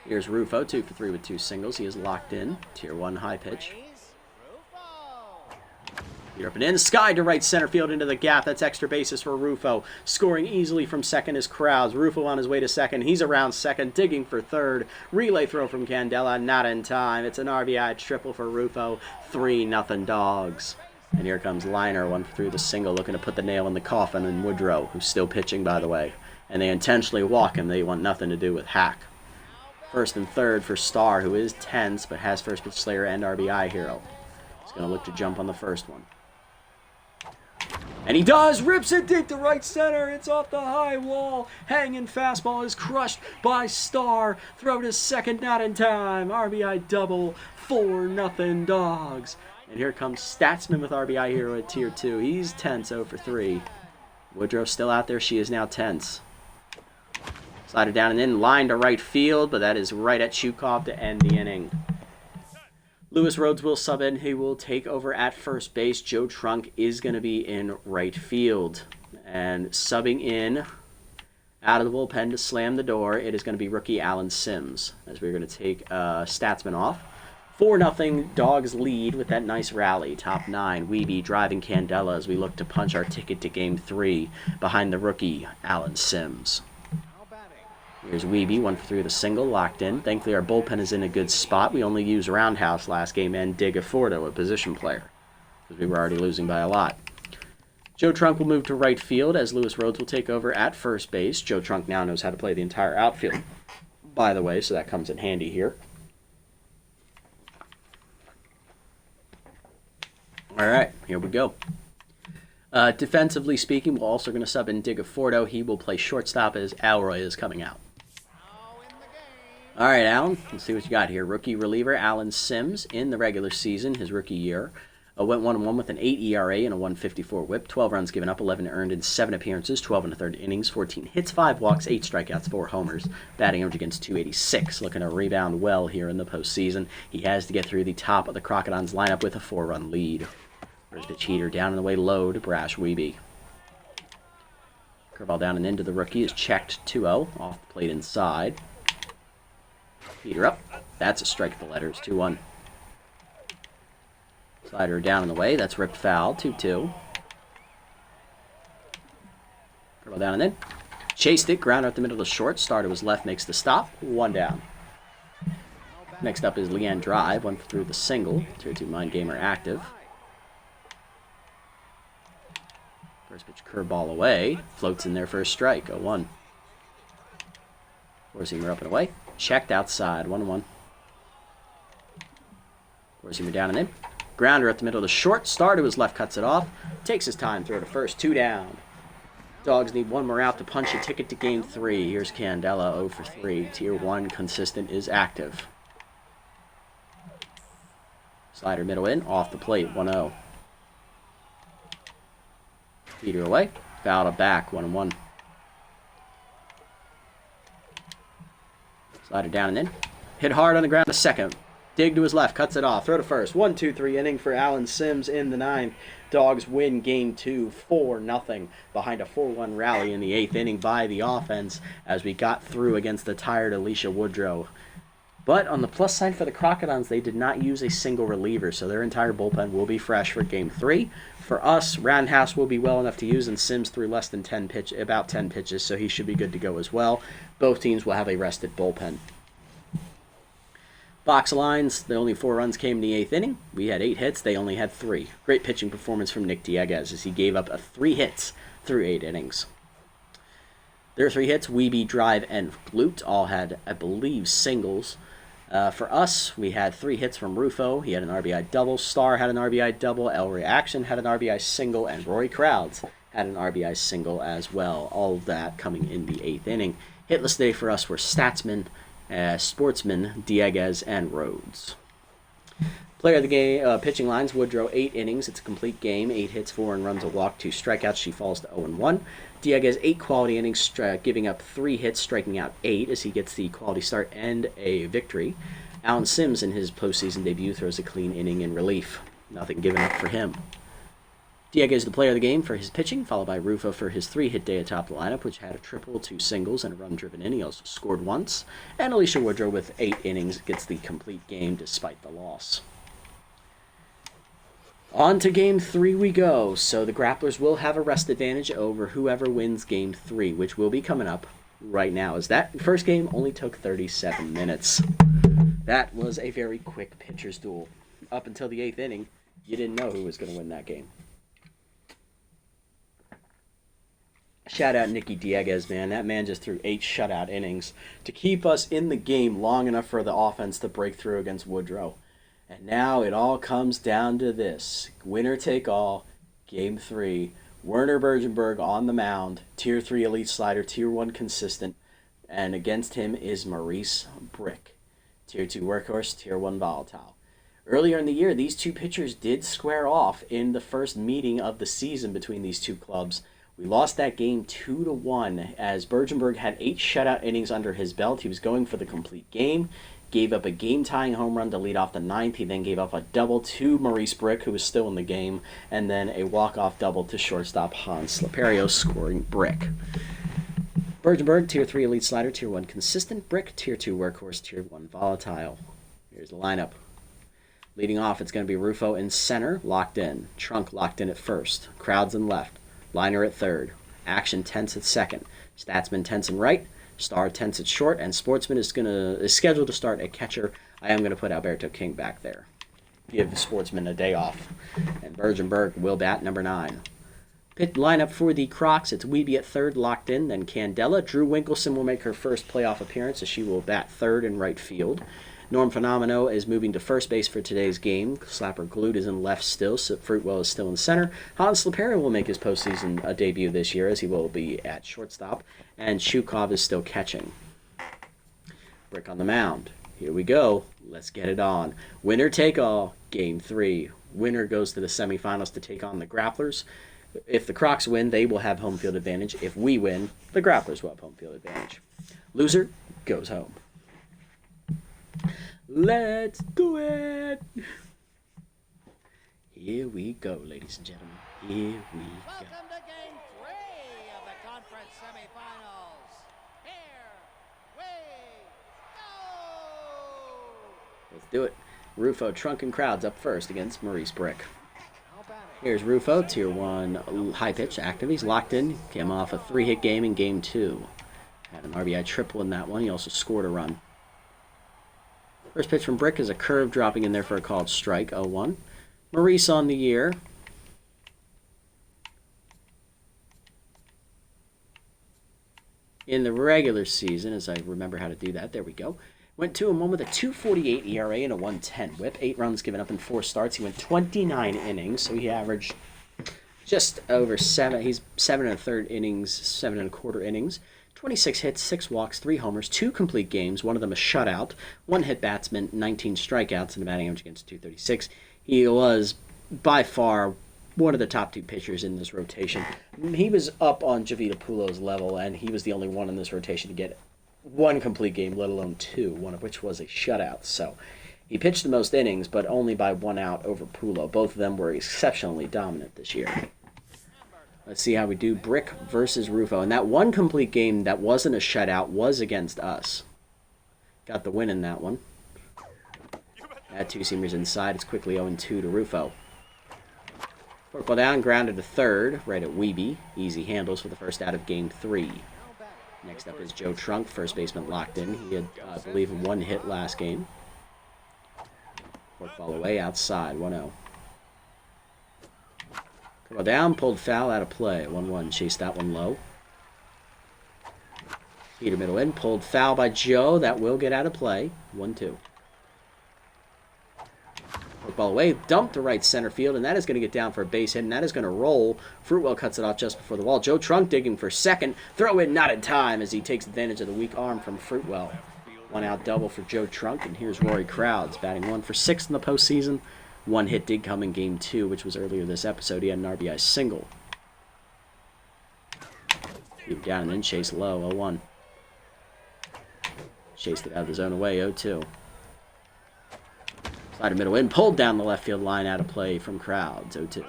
Here's Rufo, 2 for 3 with 2 singles. He is locked in, tier 1 high pitch. You're up and in, sky to right center field into the gap. That's extra bases for Rufo. Scoring easily from second is Crowds. Rufo on his way to second. He's around second, digging for third. Relay throw from Candela, not in time. It's an RBI triple for Rufo. 3-0 Dogs. And here comes Liner, 1 through the single, looking to put the nail in the coffin, and Woodrow, who's still pitching, by the way. And they intentionally walk him. They want nothing to do with Hack. First and third for Starr, who is tense, but has first pitch slayer and RBI hero. He's going to look to jump on the first one. And he does! Rips it deep to right center. It's off the high wall. Hanging fastball is crushed by Starr. Throw to second, not in time. RBI double, 4-0 Dogs. And here comes Statsman with RBI hero at tier 2. He's tense, 0 for 3. Woodrow still out there. She is now tense. Slider down and in, line to right field, but that is right at Chukov to end the inning. Lewis Rhodes will sub in. He will take over at first base. Joe Trunk is going to be in right field. And subbing in out of the bullpen to slam the door, it is going to be rookie Alan Sims, as we're going to take Statsman off. 4-0 Dogs lead with that nice rally. Top 9, Weeby driving Candela as we look to punch our ticket to Game 3 behind the rookie Alan Sims. Here's Weeby, 1 for 3 with a single, locked in. Thankfully, our bullpen is in a good spot. We only used Roundhouse last game and Digafordo, a position player, because we were already losing by a lot. Joe Trunk will move to right field as Lewis Rhodes will take over at first base. Joe Trunk now knows how to play the entire outfield, by the way, so that comes in handy here. All right, here we go. Defensively speaking, we're also going to sub in Digafordo. He will play shortstop as Alroy is coming out. All right, Alan, let's see what you got here. Rookie reliever Alan Sims in the regular season, his rookie year. Went 1-1 with an 8 ERA and a 1.54 whip. 12 runs given up, 11 earned in 7 appearances, 12 1/3 innings, 14 hits, 5 walks, 8 strikeouts, 4 homers. Batting average against .286. Looking to rebound well here in the postseason. He has to get through the top of the Crocodons lineup with a 4-run lead. First pitch heater down and away low to Brash Weeby. Curveball down and into the rookie is checked 2-0. Off the plate inside. Heater up. That's a strike at the letters, 2-1. Slider down and away. That's ripped foul, 2-2. Curveball down and in. Chased it. Grounder at the middle of the short. Starter was left. Makes the stop. 1 down. Next up is Leanne Drive. 1 for 3 with a single. Tier 2 Mind Gamer active. First pitch curveball away. Floats in there for a strike. 0-1. Four-seamer up and away. Checked outside. 1-1. Four-seamer down and in. Grounder at the middle of the short. Star to his left cuts it off. Takes his time. Throw to first. 2 down. Dogs need one more out to punch a ticket to game 3. Here's Candela 0 for 3. Tier 1 consistent is active. Slider middle in. Off the plate. 1-0. Feeder away. Foul to back. 1-1. Slider down and in. Hit hard on the ground to second. Dig to his left. Cuts it off. Throw to first. 1-2-3 inning for Alan Sims in the 9th. Dogs win game 2, 4-0. Behind a 4-1 rally in the 8th inning by the offense as we got through against the tired Alicia Woodrow. But on the plus side for the Crocodons, they did not use a single reliever, so their entire bullpen will be fresh for game 3. For us, Roundhouse will be well enough to use, and Sims threw less than about 10 pitches, so he should be good to go as well. Both teams will have a rested bullpen. Box lines, the only 4 runs came in the 8th inning. We had 8 hits, they only had 3. Great pitching performance from Nick Dieguez as he gave up 3 hits through 8 innings. Their 3 hits, Weeby, Drive, and Glute, all had, I believe, singles. For us, we had 3 hits from Rufo. He had an RBI double. Star had an RBI double. El Reaction had an RBI single. And Roy Crowds had an RBI single as well. All of that coming in the 8th inning. Hitless day for us were Statsman, Sportsman, Dieguez, and Rhodes. Player of the game, pitching lines, Woodrow, 8 innings. It's a complete game. 8 hits, 4 and runs, a walk, 2 strikeouts. She falls to 0-1. Dieguez, 8 quality innings, giving up 3 hits, striking out 8 as he gets the quality start and a victory. Alan Sims, in his postseason debut, throws a clean inning in relief. Nothing given up for him. Dieguez, the player of the game for his pitching, followed by Rufo for his 3-hit day atop the lineup, which had a triple, 2 singles, and a run-driven inning. He also scored once. And Alicia Woodrow, with 8 innings, gets the complete game despite the loss. On to game 3 we go. So the Grapplers will have a rest advantage over whoever wins game 3, which will be coming up right now, as that first game only took 37 minutes. That was a very quick pitcher's duel. Up until the 8th inning, you didn't know who was going to win that game. Shout out Nicky Dieguez, man. That man just threw 8 shutout innings to keep us in the game long enough for the offense to break through against Woodrow. And now it all comes down to this. Winner take all, game 3. Werner Bergenberg on the mound, Tier 3 elite slider, Tier 1 consistent. And against him is Maurice Brick, Tier 2 workhorse, Tier 1 volatile. Earlier in the year, these two pitchers did square off in the first meeting of the season between these two clubs. We lost that game 2-1 as Bergenberg had 8 shutout innings under his belt. He was going for the complete game. Gave up a game-tying home run to lead off the 9th. He then gave up a double to Maurice Brick, who was still in the game, and then a walk-off double to shortstop Hans Slaperio, scoring Brick. Bergenberg, Tier 3 elite slider, Tier 1 consistent. Brick, Tier 2 workhorse, Tier 1 volatile. Here's the lineup. Leading off, it's going to be Rufo in center, locked in. Trunk locked in at first. Crowds in left. Liner at third. Action tense at second. Statsman tense in right. Star tense at short, and Sportsman is scheduled to start at catcher. I am going to put Alberto King back there. Give Sportsman a day off. And Bergenberg will bat number 9. Pit lineup for the Crocs. It's Weeby at third, locked in. Then Candela. Drew Winkleson will make her first playoff appearance as she will bat third in right field. Norm Phenomeno is moving to first base for today's game. Slapper Glute is in left still, so Fruitwell is still in center. Hans Slaperio will make his postseason debut this year as he will be at shortstop. And Shukov is still catching. Brick on the mound. Here we go. Let's get it on. Winner take all, game 3. Winner goes to the semifinals to take on the Grapplers. If the Crocs win, they will have home field advantage. If we win, the Grapplers will have home field advantage. Loser goes home. Let's do it! Here we go, ladies and gentlemen. Here we go. Welcome to game 3 of the conference semifinals. Here we go! Let's do it. Rufo, Trunk, and Crowds up first against Maurice Brick. Here's Rufo, Tier 1 high pitch, active. He's locked in. Came off a 3-hit game in game 2. Had an RBI triple in that one. He also scored a run. First pitch from Brick is a curve dropping in there for a called strike, 0-1. Maurice on the year. in the regular season, as I remember how to do that. There we go. Went 2-1 with a 2.48 ERA and a 1.10 WHIP. 8 runs given up in 4 starts. He went 29 innings, so he averaged just over 7. He's 7 1/3 innings, 7 1/4 innings. 26 hits, 6 walks, 3 homers, 2 complete games, one of them a shutout, 1 hit batsman, 19 strikeouts, and a batting average against 236. He was by far one of the top 2 pitchers in this rotation. He was up on Javitopoulos' level, and he was the only one in this rotation to get 1 complete game, let alone 2, one of which was a shutout. So he pitched the most innings, but only by 1 out over Pulo. Both of them were exceptionally dominant this year. Let's see how we do. Brick versus Rufo. And that 1 complete game that wasn't a shutout was against us. Got the win in that one. That 2-seamer's inside. It's quickly 0-2 to Rufo. Forkball down, grounded to third, right at Weeby. Easy handles for the first out of game 3. Next up is Joe Trunk, first baseman locked in. He had, I believe, 1 hit last game. Forkball away, outside, 1-0. Curl down, pulled foul, out of play. 1-1, chased that one low. Heater middle in, pulled foul by Joe. That will get out of play. 1-2. Ball away, dumped to right center field, and that is going to get down for a base hit, and that is going to roll. Fruitwell cuts it off just before the wall. Joe Trunk digging for second. Throw in not in time as he takes advantage of the weak arm from Fruitwell. 1 out double for Joe Trunk, and here's Rory Crowds batting 1 for 6 in the postseason. 1 hit did come in game 2, which was earlier this episode. He had an RBI single. Keep down and then chase low, 0-1. Chased it out of the zone away, 0-2. Slider middle in, pulled down the left field line, out of play from Crowds, 0-2.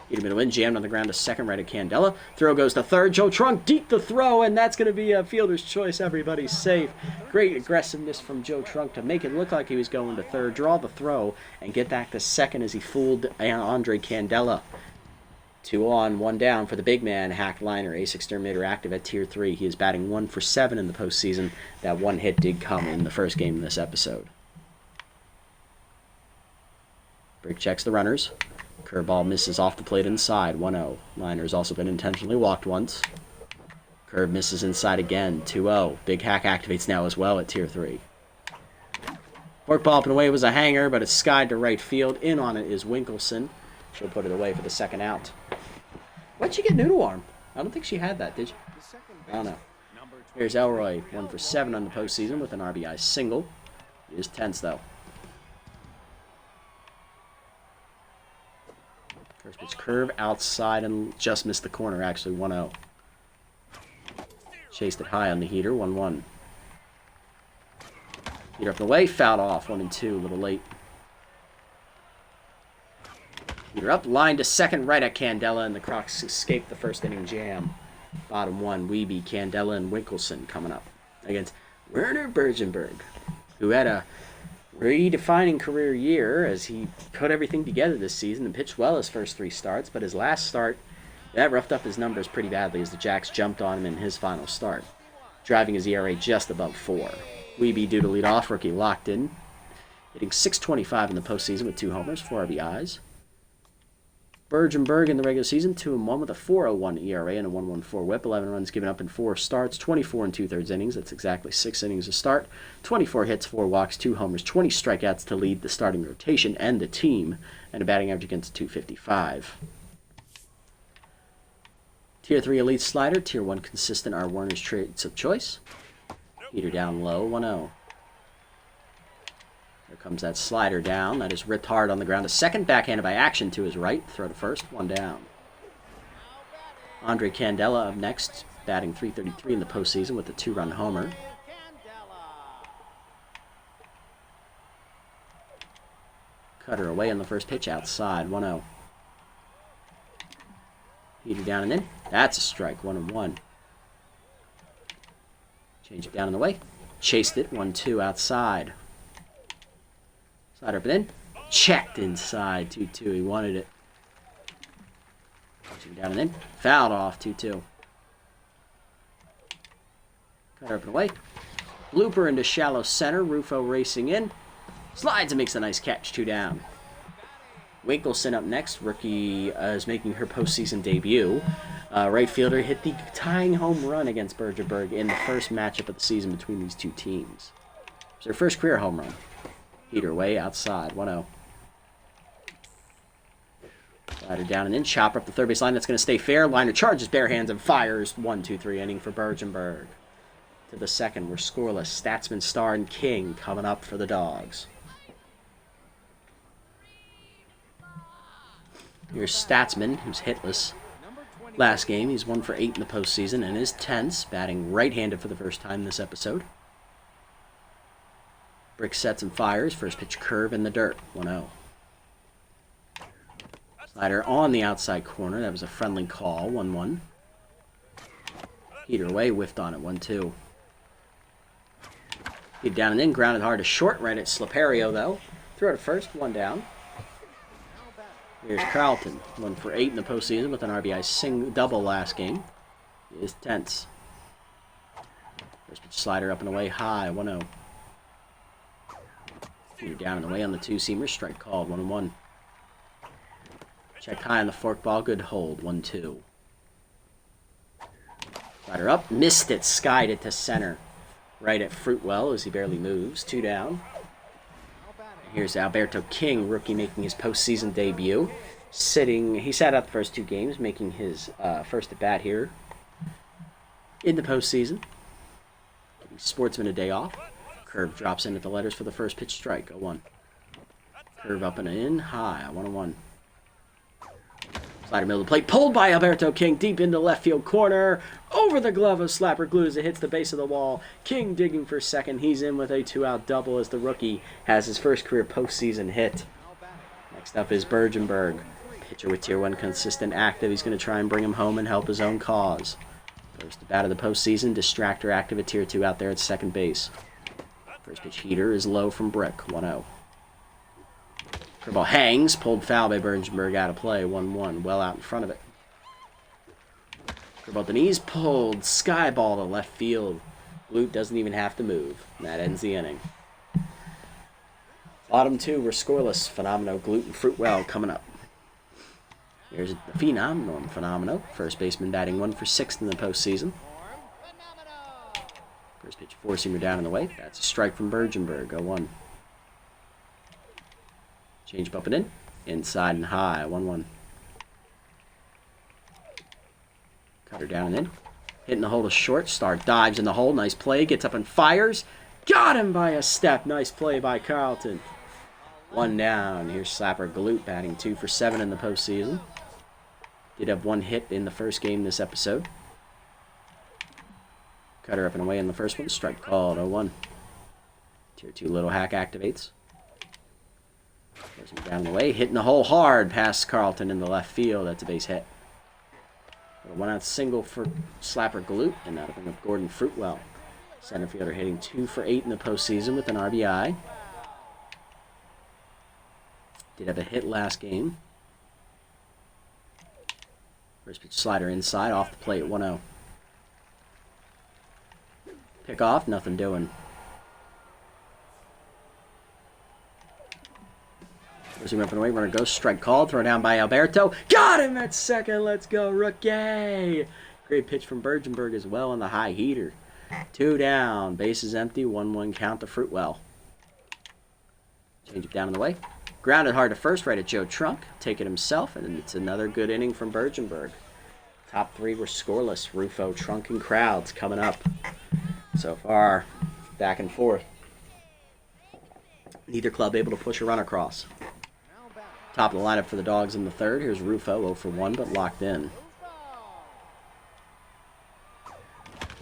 Heater middle in, jammed on the ground to second, right at Candela. Throw goes to third, Joe Trunk deep the throw, and that's going to be a fielder's choice. Everybody's safe. Great aggressiveness from Joe Trunk to make it look like he was going to third, draw the throw, and get back to second as he fooled Andre Candela. 2 on, 1 down for the big man, Hack Liner, ace exterminator active at tier 3. He is batting 1 for 7 in the postseason. That 1 hit did come in the first game of this episode. Brick checks the runners. Curveball misses off the plate inside, 1-0. Liner's also been intentionally walked once. Curve misses inside again, 2-0. Big Hack activates now as well at tier 3. Forkball up and away was a hanger, but it's skied to right field. In on it is Winkelson. She'll put it away for the second out. Why'd she get noodle arm? I don't think she had that, did she? I don't know. Here's Elroy, 1 for 7 on the postseason with an RBI single. He is tense, though. First pitch curve outside and just missed the corner, actually, 1-0. Chased it high on the heater, 1-1. Heater up the way, fouled off, 1-2, a little late. Heater up, line to second, right at Candela, and the Crocs escape the first inning jam. Bottom 1, Weeby, Candela, and Winkelson coming up against Werner Bergenberg, who had a redefining career year as he put everything together this season and pitched well his first 3 starts, but his last start, that roughed up his numbers pretty badly as the Jacks jumped on him in his final start, driving his ERA just above 4. Weeby due to lead off, rookie locked in, hitting .625 in the postseason with 2 homers, 4 RBIs. Bergenberg in the regular season, 2-1 with a 4.01 ERA and a 1.14 WHIP. 11 runs given up in 4 starts, 24 2/3 innings. That's exactly 6 innings to start. 24 hits, 4 walks, 2 homers, 20 strikeouts to lead the starting rotation and the team, and a batting average against 255. Tier 3 elite slider, Tier 1 consistent are Warner's traits of choice. Heater down low, 1-0. There comes that slider down. That is ripped hard on the ground. A second, backhanded by Action to his right. Throw to first, 1 down. Andre Candela up next, batting .333 in the postseason with a 2-run homer. Cutter away on the first pitch, outside, 1-0. Heater down and in. That's a strike, 1-1. Change it down and away. Chased it, 1-2 outside. Slider up and in. Checked inside, 2-2. He wanted it. Punching down and in. Fouled off, 2-2. Cutter up and away. Blooper into shallow center. Rufo racing in. Slides and makes a nice catch, 2 down. Winkelson up next. Rookie is making her postseason debut. Right fielder hit the tying home run against Bergerberg in the first matchup of the season between these two teams. It's their first career home run. Heater way outside, 1-0. Slider down and in, chopper up the third base line. That's going to stay fair. Liner charges bare hands and fires. 1-2-3 inning for Bergenberg. To the second, we're scoreless. Statsman, Star, and King coming up for the Dogs. Here's Statsman, who's hitless. Last game, he's 1 for 8 in the postseason and is tense, batting right-handed for the first time this episode. Brick sets and fires. First pitch curve in the dirt. 1-0. Slider on the outside corner. That was a friendly call. 1-1. Heater away. Whiffed on it. 1-2. Hit down and in. Grounded hard to short. Right at Slaperio, though. Throw to first. 1 down. Here's Carlton. 1 for 8 in the postseason with an RBI double last game. He is tense. First pitch slider up and away. High. 1-0. Heater down and away on the two-seamer. Strike called. 1-1. Check high on the forkball. Good hold. 1-2. Slider up. Missed it. Skied it to center. Right at Fruitwell as he barely moves. 2 down. Here's Alberto King, rookie, making his postseason debut. He sat out the first 2 games, making his first at bat here in the postseason. Giving Sportsman a day off. Curve drops in at the letters for the first pitch strike. 0-1. Curve up and in. High. 1-1. Slider middle of the plate. Pulled by Alberto King deep into left field corner. Over the glove of Slapper Glue as it hits the base of the wall. King digging for second. He's in with a 2-out double as the rookie has his first career postseason hit. Next up is Bergenberg. Pitcher with Tier 1 consistent active. He's going to try and bring him home and help his own cause. First at bat of the postseason. Distractor active at Tier 2 out there at second base. First pitch heater is low from Brick. 1-0. Curveball hangs. Pulled foul by Bergenberg out of play. 1-1. Well out in front of it. Curveball at the knees. Pulled. Sky ball to left field. Blute doesn't even have to move. And that ends the inning. Bottom 2 were scoreless. Phenomeno, Glute, and Fruitwell coming up. Here's the Phenom, Norm Phenomeno. First baseman batting 1 for 6 in the postseason. First pitch, 4-seamer down and away. That's a strike from Bergenberg. 0-1. Change up and in. Inside and high. 1-1. Cutter down and in. Hitting the hole to short. Star dives in the hole. Nice play. Gets up and fires. Got him by a step. Nice play by Carlton. 1 down. Here's Slapper Glute batting 2 for 7 in the postseason. Did have 1 hit in the first game this episode. Cutter up and away in the first one. Strike called. 0-1. Tier 2 Little Hack activates. Goes him down the way. Hitting the hole hard past Carlton in the left field. That's a base hit. A 1-out single for Slapper Glute. And that'll bring up Gordon Fruitwell. Center fielder hitting 2 for 8 in the postseason with an RBI. Did have a hit last game. First pitch slider inside, off the plate, 1-0. Pick off, nothing doing. First he went from the way, runner goes, strike called, throw down by Alberto. Got him at second, let's go, rookie! Great pitch from Bergenberg as well on the high heater. 2 down, base is empty, 1-1 count to Fruitwell. Change it down in the way. Grounded hard to first, right at Joe Trunk. Take it himself, and it's another good inning from Bergenberg. Top 3 were scoreless. Rufo, Trunk, and Crowds coming up. So far, back and forth. Neither club able to push a run across. Top of the lineup for the Dogs in the third. Here's Rufo, 0 for 1, but locked in.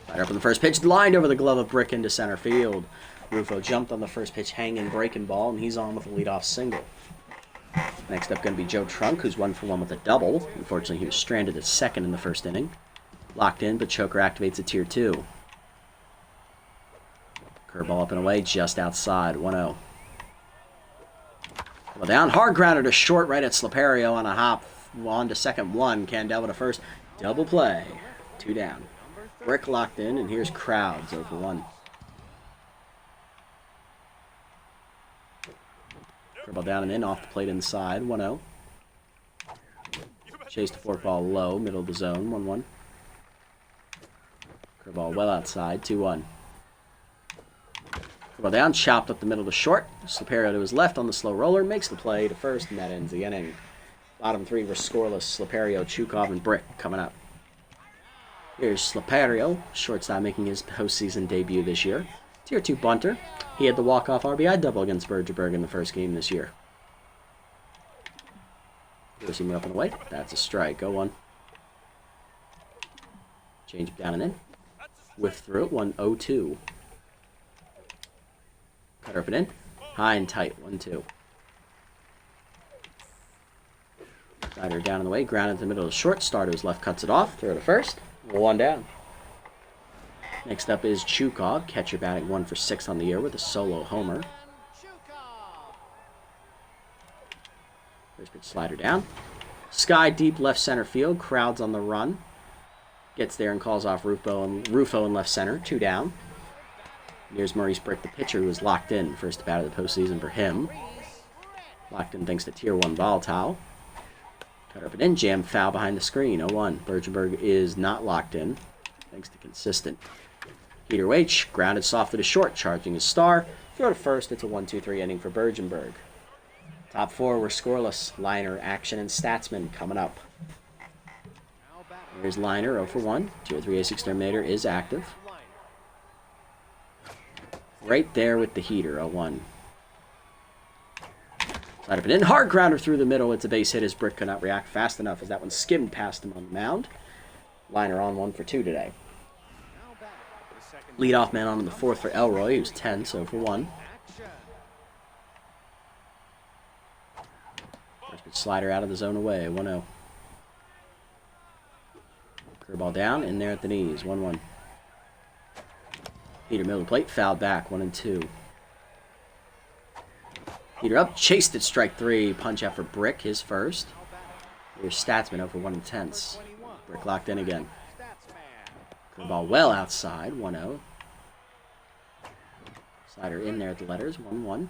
Right up on the first pitch, lined over the glove of Brick into center field. Rufo jumped on the first pitch, hanging, breaking ball, and he's on with a leadoff single. Next up going to be Joe Trunk, who's 1 for 1 with a double. Unfortunately, he was stranded at second in the first inning. Locked in, but choker activates at Tier 2. Curveball up and away, just outside, 1-0. Well, down, hard grounder to short, right at Slaperio on a hop. On to second, 1. Candela to first. Double play. 2 down. Brick locked in, and here's Crowds, 0 for 1. Curveball down and in, off the plate inside, 1-0. Chase the fork ball low, middle of the zone, 1-1. Curveball well outside, 2-1. Curveball down, chopped up the middle to short. Slaperio to his left on the slow roller, makes the play to first, and that ends the inning. Bottom three were scoreless. Slaperio, Chukov, and Brick coming up. Here's Slaperio, shortstop making his postseason debut this year. Tier 2 bunter. He had the walk-off RBI double against Bergerberg in the first game this year. Forcing up and away. That's a strike. 0-1. Change it down and in. Whiff through it. 1-0-2. Cutter up and in. High and tight. 1-2. Slider down in the way. Ground into the middle of the short. Starter who's left cuts it off. Throw to first. 1 down. Next up is Chukov. Catcher batting 1 for 6 on the year with a solo homer. First pitch slider down. Sky deep left center field. Crowds on the run. Gets there and calls off Rufo in left center. 2 down. Here's Maurice Brick, the pitcher, who was locked in. First at bat of the postseason for him. Locked in thanks to Tier 1 volatile. Cut up and in. Jam foul behind the screen. 0-1. Bergenberg is not locked in. Thanks to consistent. Peter Waich grounded softly to short, charging his star. Throw to first. It's a 1-2-3 inning for Bergenberg. Top 4 were scoreless. Liner, Action, and Statsman coming up. Here's Liner, 0 for 1. Tier 3 Ace Exterminator is active. Right there with the heater, 0-1. Slide up and in. Hard grounder through the middle. It's a base hit as Brick could not react fast enough as that one skimmed past him on the mound. Liner on 1 for 2 today. Leadoff man on in the 4th for Elroy. He was 10, so for 1. First pitch slider out of the zone away, 1-0. Curveball down, in there at the knees, 1-1. Peter middle of the plate, fouled back, 1-2. Peter up, chased at strike 3. Punch out for Brick, his first. Here's Statsman over 1-10. Brick locked in again. Curveball well outside, 1-0. Slider in there at the letters, 1-1.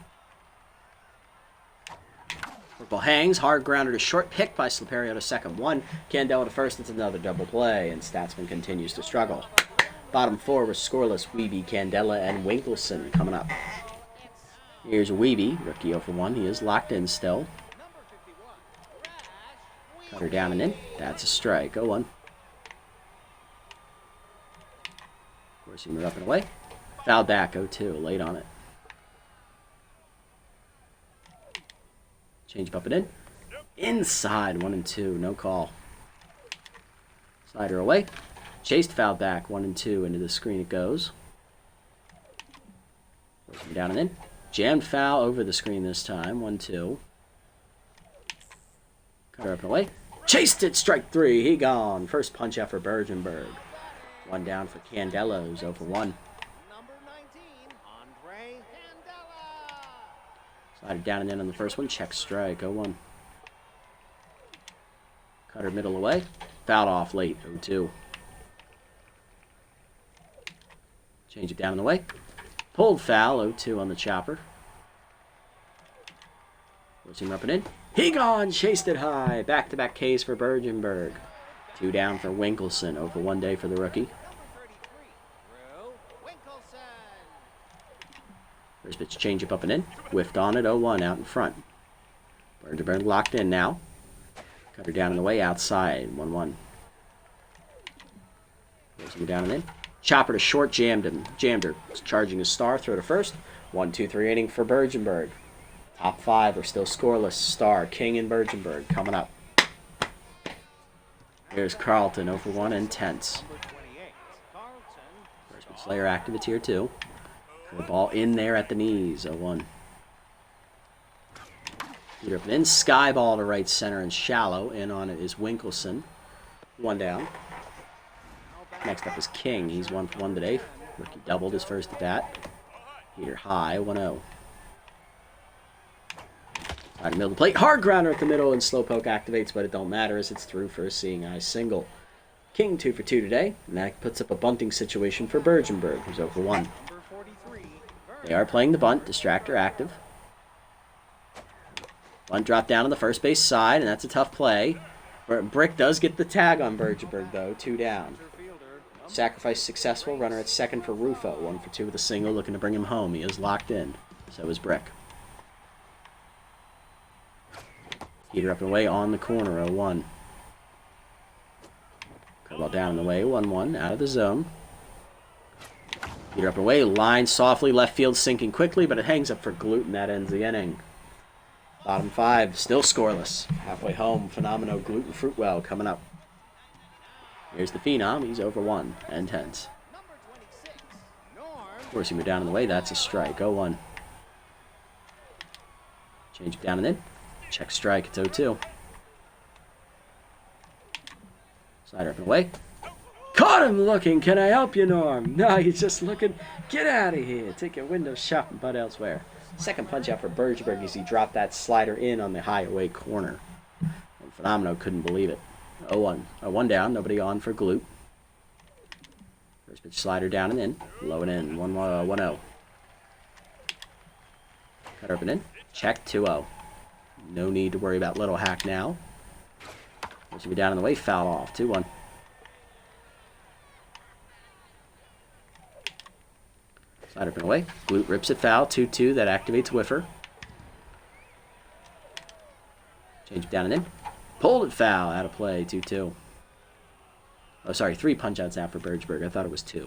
Curveball hangs, hard grounder to short, picked by Slaperio to second, 1. Candela to first, it's another double play, and Statsman continues to struggle. Bottom 4 was scoreless. Weeby, Candela, and Winkleson coming up. Here's Weeby, rookie 0 for 1. He is locked in still. Cutter down and in. That's a strike. 0-1. Forcing up and away. Fouled back. 0-2. Late on it. Change up and in. Inside. 1-2. No call. Slider away. Chased foul back. 1-2. Into the screen it goes. Forcing down and in. Jammed foul over the screen this time. 1-2. Cutter up and away. Chased it. Strike 3. He gone. First punch out for Bergenberg. 1 down for Candela, who's 0 for 1. Slided down and in on the first one. Check strike. 0-1. Cutter middle away. Fouled off late. 0-2. Change it down in the way. Pulled foul. 0-2 on the chopper. Forcing up and in. He gone. Chased it high. Back-to-back Ks for Bergenberg. 2 down for Winkleson. 0 for 1 day for the rookie. First pitch change up and in. Whiffed on it. 0-1 out in front. Bergenberg locked in now. Cutter down in the way. Outside. 1-1. Forcing down and in. Chopper to short. Jammed him. Jammed her. Charging his star. Throw to first. 1-2-3 inning for Bergenberg. Top 5 are still scoreless. Star, King, and Bergenberg coming up. Here's Carlton, 0 for 1, and Tense. First pitch Slayer active at Tier 2. The ball in there at the knees, 0-1. Peter up and in. Sky ball to right center and shallow. In on it is Winkleson. 1 down. Next up is King. He's 1 for 1 today. Rookie doubled his first at bat. Peter high, 1-0. Side middle of the plate. Hard grounder at the middle and slowpoke activates, but it don't matter as it's through for a seeing eye single. King 2 for 2 today, and that puts up a bunting situation for Bergenberg, who's 0 for 1. They are playing the bunt. Distractor active. Bunt drop down on the first base side, and that's a tough play. Brick does get the tag on Bergeberg, though. 2 down. Sacrifice successful. Runner at second for Rufo. 1 for 2 with a single, looking to bring him home. He is locked in. So is Brick. Heater up and away on the corner. 0-1. Curveball down and away. 1-1. Out of the zone. Heater up and away. Line softly. Left field sinking quickly, but it hangs up for Gluten. That ends the inning. Bottom 5, still scoreless. Halfway home, Phenomenal Gluten Fruitwell coming up. Here's the Phenom. He's over 1 and tense. Forcing him down in the way. That's a strike. 0-1. Change it down and in. Check strike. It's 0-2. Slider up and away. Caught him looking. Can I help you, Norm? No, you're just looking. Get out of here. Take your window shopping, but elsewhere. Second punch out for Bergeberg as he dropped that slider in on the high away corner. And Phenomenal couldn't believe it. 0-1. 1 down. Nobody on for Glute. First pitch slider down and in. Low and in. 1-0. Cut up and in. Check. 2-0. No need to worry about Little Hack now. First be down in the way. Foul off. 2-1. Slide up and away. Glute rips it foul. 2-2. That activates Whiffer. Change it down and in. Pulled it foul. Out of play. 2-2. Oh, sorry. 3 punch-outs now for Bergeberg. I thought it was 2.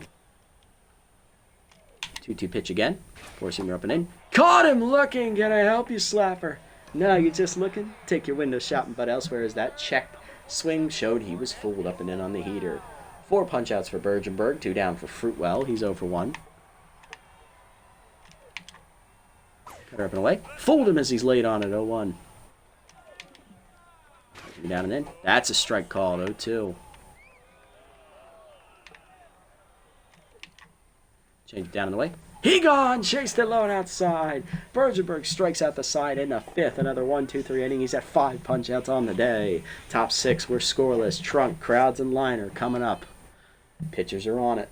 2-2 pitch again. Forcing him up and in. Caught him looking. Can I help you, Slapper? No, you're just looking. Take your window shopping, but elsewhere as that check swing showed he was fooled up and in on the heater. 4 punch-outs for Bergenberg. 2 down for Fruitwell. He's 0 for 1. Cut her up and away. Fooled him as he's laid on at 0-1. Down and in. That's a strike called. 0-2. Change it down and away. He gone! Chased it low and outside. Bergenberg strikes out the side in the 5th. Another 1-2-3 inning. He's at 5 punch-outs on the day. Top 6 were scoreless. Trunk, Crowds, and Liner coming up. Pitchers are on it.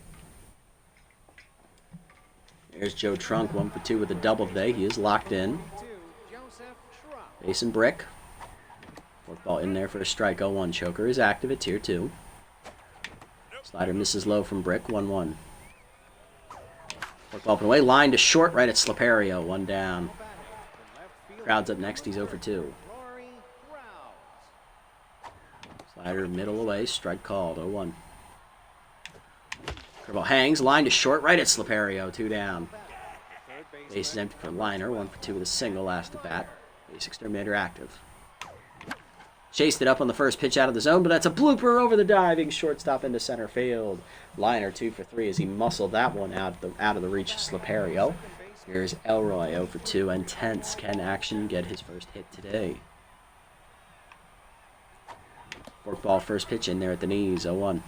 There's Joe Trunk, 1 for 2 with a double today. He is locked in. Base and Brick. Forkball in there for a strike. 0-1. Choker is active at tier 2. Slider misses low from Brick. 1-1. Forkball up and away. Line to short right at Slaperio. 1 down. Crowd's up next. He's 0 for 2. Slider middle away. Strike called. 0-1. Curveball hangs. Line to short right at Slaperio. 2 down. Base is empty for Liner. 1 for 2 with a single last at bat. Base exterminator active. Chased it up on the first pitch out of the zone, but that's a blooper over the diving shortstop into center field. Liner 2 for 3 as he muscled that one out of the reach of Slaperio. Here's Elroy 0 for 2 and tense. Can Action get his first hit today? Forkball first pitch in there at the knees. 0-1.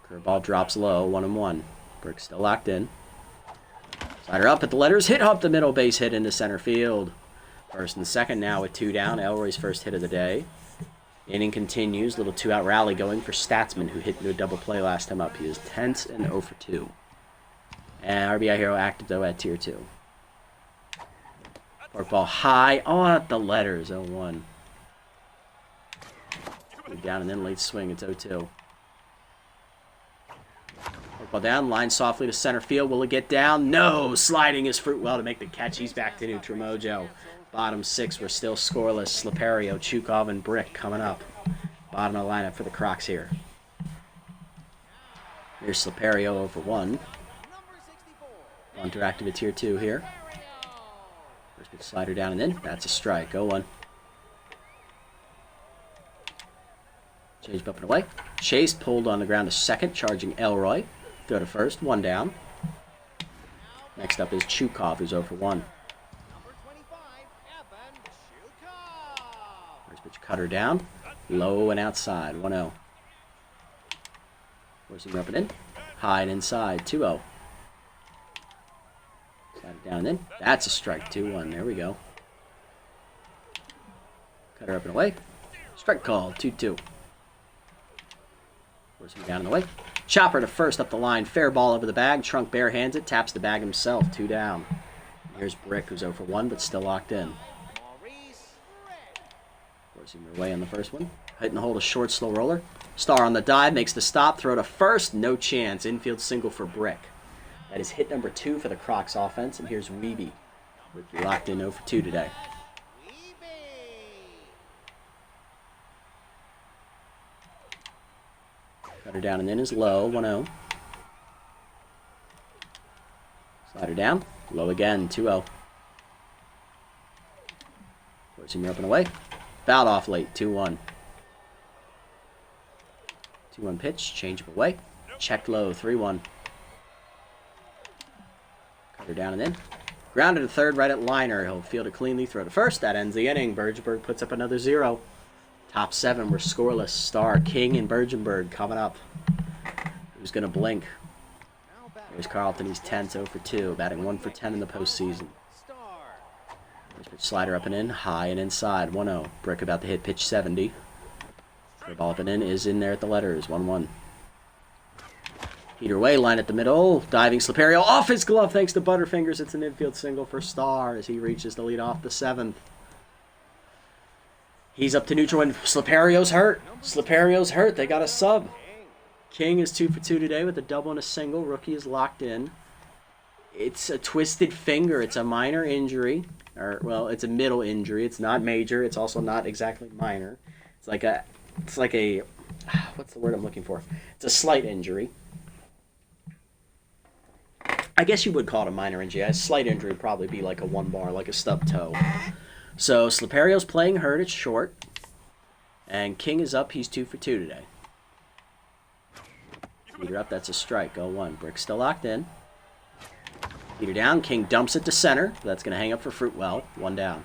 Curveball drops low. 1-1. Brick still locked in. Slider up at the letters. Hit up the middle base hit into center field. First and second now with 2 down. Elroy's first hit of the day. Inning continues. Little 2-out rally going for Statsman, who hit into a double play last time up. He is tense and 0 for 2. And RBI Hero active, though, at tier 2. Forkball high on the letters. 0-1. Down and then late swing. It's 0-2. Forkball down. Line softly to center field. Will it get down? No. Sliding is Fruitwell to make the catch. He's back to neutral mojo. Bottom 6 were still scoreless. Slaperio, Chukov, and Brick coming up. Bottom of the lineup for the Crocs here. Here's Slaperio 0 for 1. Bunter active at tier 2 here. First pitch slider down and in. That's a strike. 0-1. Changed up and away. Chase pulled on the ground to second, charging Elroy. Throw to first. 1 down. Next up is Chukov, who's 0 for 1. Pitch cutter down, low and outside, 1-0. Forcing him up and in, high and inside, 2-0. Slide it down and in, that's a strike, 2-1, there we go. Cutter up and away, strike call, 2-2. Forcing him down and away, chopper to first up the line, fair ball over the bag, Trunk barehands it, taps the bag himself, 2 down. Here's Brick, who's 0 for 1, but still locked in. Forcing her way on the first one. Hitting the hold, a short, slow roller. Star on the dive, makes the stop, throw to first, no chance. Infield single for Brick. That is hit number 2 for the Crocs offense, and here's Weeby. Ricky locked in 0 for 2 today. Cutter down and in is low, 1-0. Slider down, low again, 2-0. Forcing her up and away. Fouled off late, 2-1. 2-1 pitch, change up away. Checked low, 3-1. Cutter down and in. Grounded to third, right at liner. He'll field it cleanly, throw to first. That ends the inning. Bergenberg puts up another 0. Top 7 were scoreless. Star, King, and Bergenberg coming up. Who's going to blink? Here's Carlton. He's tense, 0 for 2. Batting 1 for 10 in the postseason. First pitch slider up and in. High and inside. 1-0. Brick about to hit pitch 70. Ball up and in is in there at the letters. 1-1. Heater away, line at the middle. Diving Sliperio off his glove thanks to Butterfingers. It's an infield single for Star as he reaches to lead off the 7th. He's up to neutral and Sliperio's hurt. Sliperio's hurt. They got a sub. King is 2 for 2 today with a double and a single. Rookie is locked in. It's a twisted finger. It's a minor injury. Or, well, it's a middle injury. It's not major. It's also not exactly minor. It's like a, what's the word I'm looking for? It's a slight injury. I guess you would call it a minor injury. A slight injury would probably be like a 1 bar, like a stub toe. So Sliperio's playing hurt. It's short. And King is up. He's 2 for 2 today. Heater up. That's a strike. 0-1. Brick still locked in. Heater down. King dumps it to center. That's going to hang up for Fruitwell. 1 down.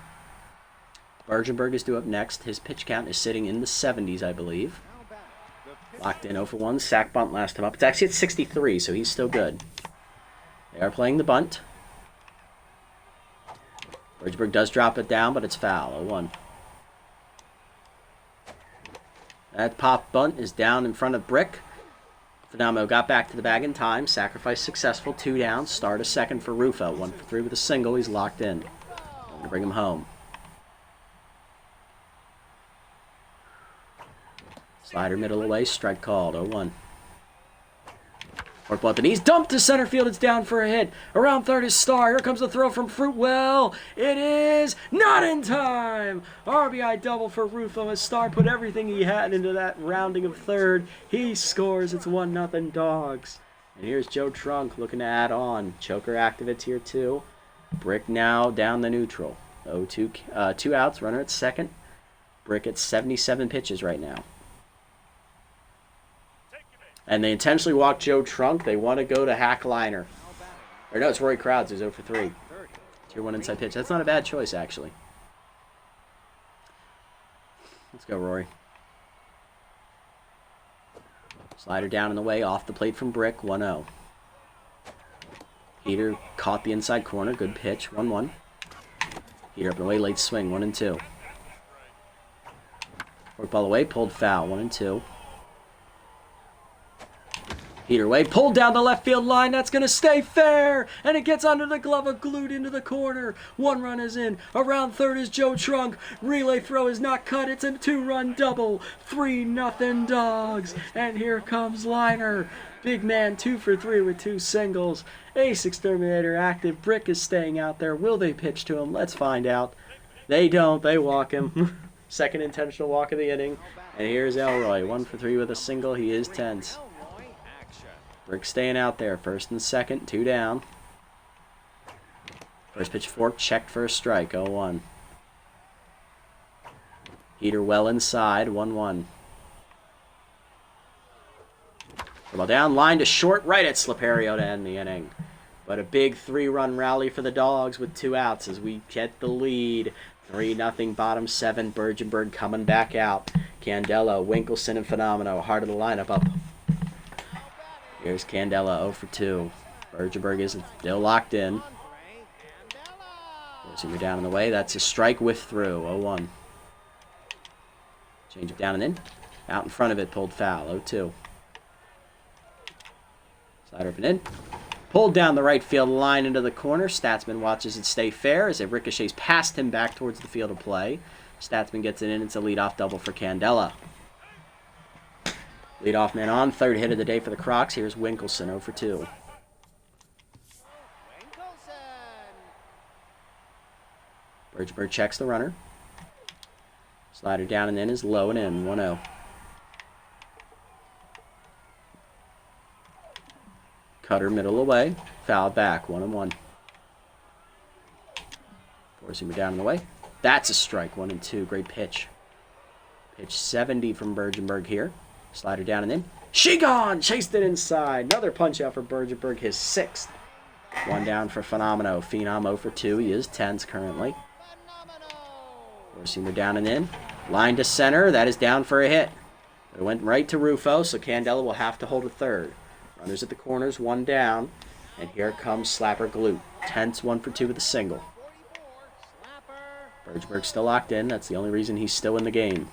Bergenberg is due up next. His pitch count is sitting in the 70s, I believe. Locked in 0 for 1. Sack bunt last time up. It's actually at 63, so he's still good. They are playing the bunt. Bergenberg does drop it down, but it's foul. 0-1. That pop bunt is down in front of Brick. Phenomenal got back to the bag in time. Sacrifice successful. 2 down. Start a second for Rufo. 1 for 3 with a single. He's locked in. Going to bring him home. Slider middle away. Strike called. 0-1. Fork ball at the knees, dumped to center field, it's down for a hit. Around third is Star, here comes the throw from Fruitwell. It is not in time. RBI double for Rufo as Star put everything he had into that rounding of third. He scores, it's 1-0 Dogs. And here's Joe Trunk looking to add on. Choker activates here too. Brick now down the neutral. 0-2, 2 outs, runner at second. Brick at 77 pitches right now. And they intentionally walked Joe Trunk. They want to go to Hack Liner. Or no, it's Rory Crowds who's 0 for 3. Tier 1 inside pitch. That's not a bad choice, actually. Let's go, Rory. Slider down in the way, off the plate from Brick, 1-0. Heater caught the inside corner. Good pitch, 1-1. Heater up and away, late swing, 1-2. Fork ball away, pulled foul, 1-2. Heater away, pulled down the left field line. That's going to stay fair. And it gets under the glove of glued into the corner. 1 run is in. Around third is Joe Trunk. Relay throw is not cut. It's a 2-run double. 3-0 Dogs. And here comes Liner. Big man 2 for 3 with 2 singles. Ace Exterminator active. Brick is staying out there. Will they pitch to him? Let's find out. They don't. They walk him. Second intentional walk of the inning. And here's Elroy. 1 for 3 with a single. He is tense. Brick staying out there. First and second. 2 down. First pitch fork. Checked for a strike. 0-1. Heater well inside. 1-1. Ball down. Line to short. Right at Sliperio to end the inning. But a big 3-run rally for the Dogs with 2 outs as we get the lead. 3-0 bottom 7. Bergenberg coming back out. Candela, Winkleson, and Phenomeno. Heart of the lineup up. Here's Candela, 0 for 2. Bergenberg is still locked in. Forcing her down in the way. That's a strike with through. 0-1. Change it down and in. Out in front of it, pulled foul. 0-2. Slider up and in. Pulled down the right field line into the corner. Statsman watches it stay fair as it ricochets past him back towards the field of play. Statsman gets it in. It's a leadoff double for Candela. Leadoff man on. Third hit of the day for the Crocs. Here's Winkelson, 0 for 2. Bergenberg checks the runner. Slider down and in is low and in. 1-0. Cutter middle away. Foul back. 1-1. Four-seamer down and away. That's a strike. 1-2. Great pitch. Pitch 70 from Bergenberg here. Slider down and in. She gone! Chased it inside. Another punch out for Bergenberg. His 6th. One down for Phenomeno. Phenom 0 for 2. He is tense currently. Four-seamer down and in. Line to center. That is down for a hit. It went right to Rufo, so Candela will have to hold a third. Runners at the corners, one down. And here comes Slapper Glute. Tense 1 for 2 with a single. Bergenberg's still locked in. That's the only reason he's still in the game.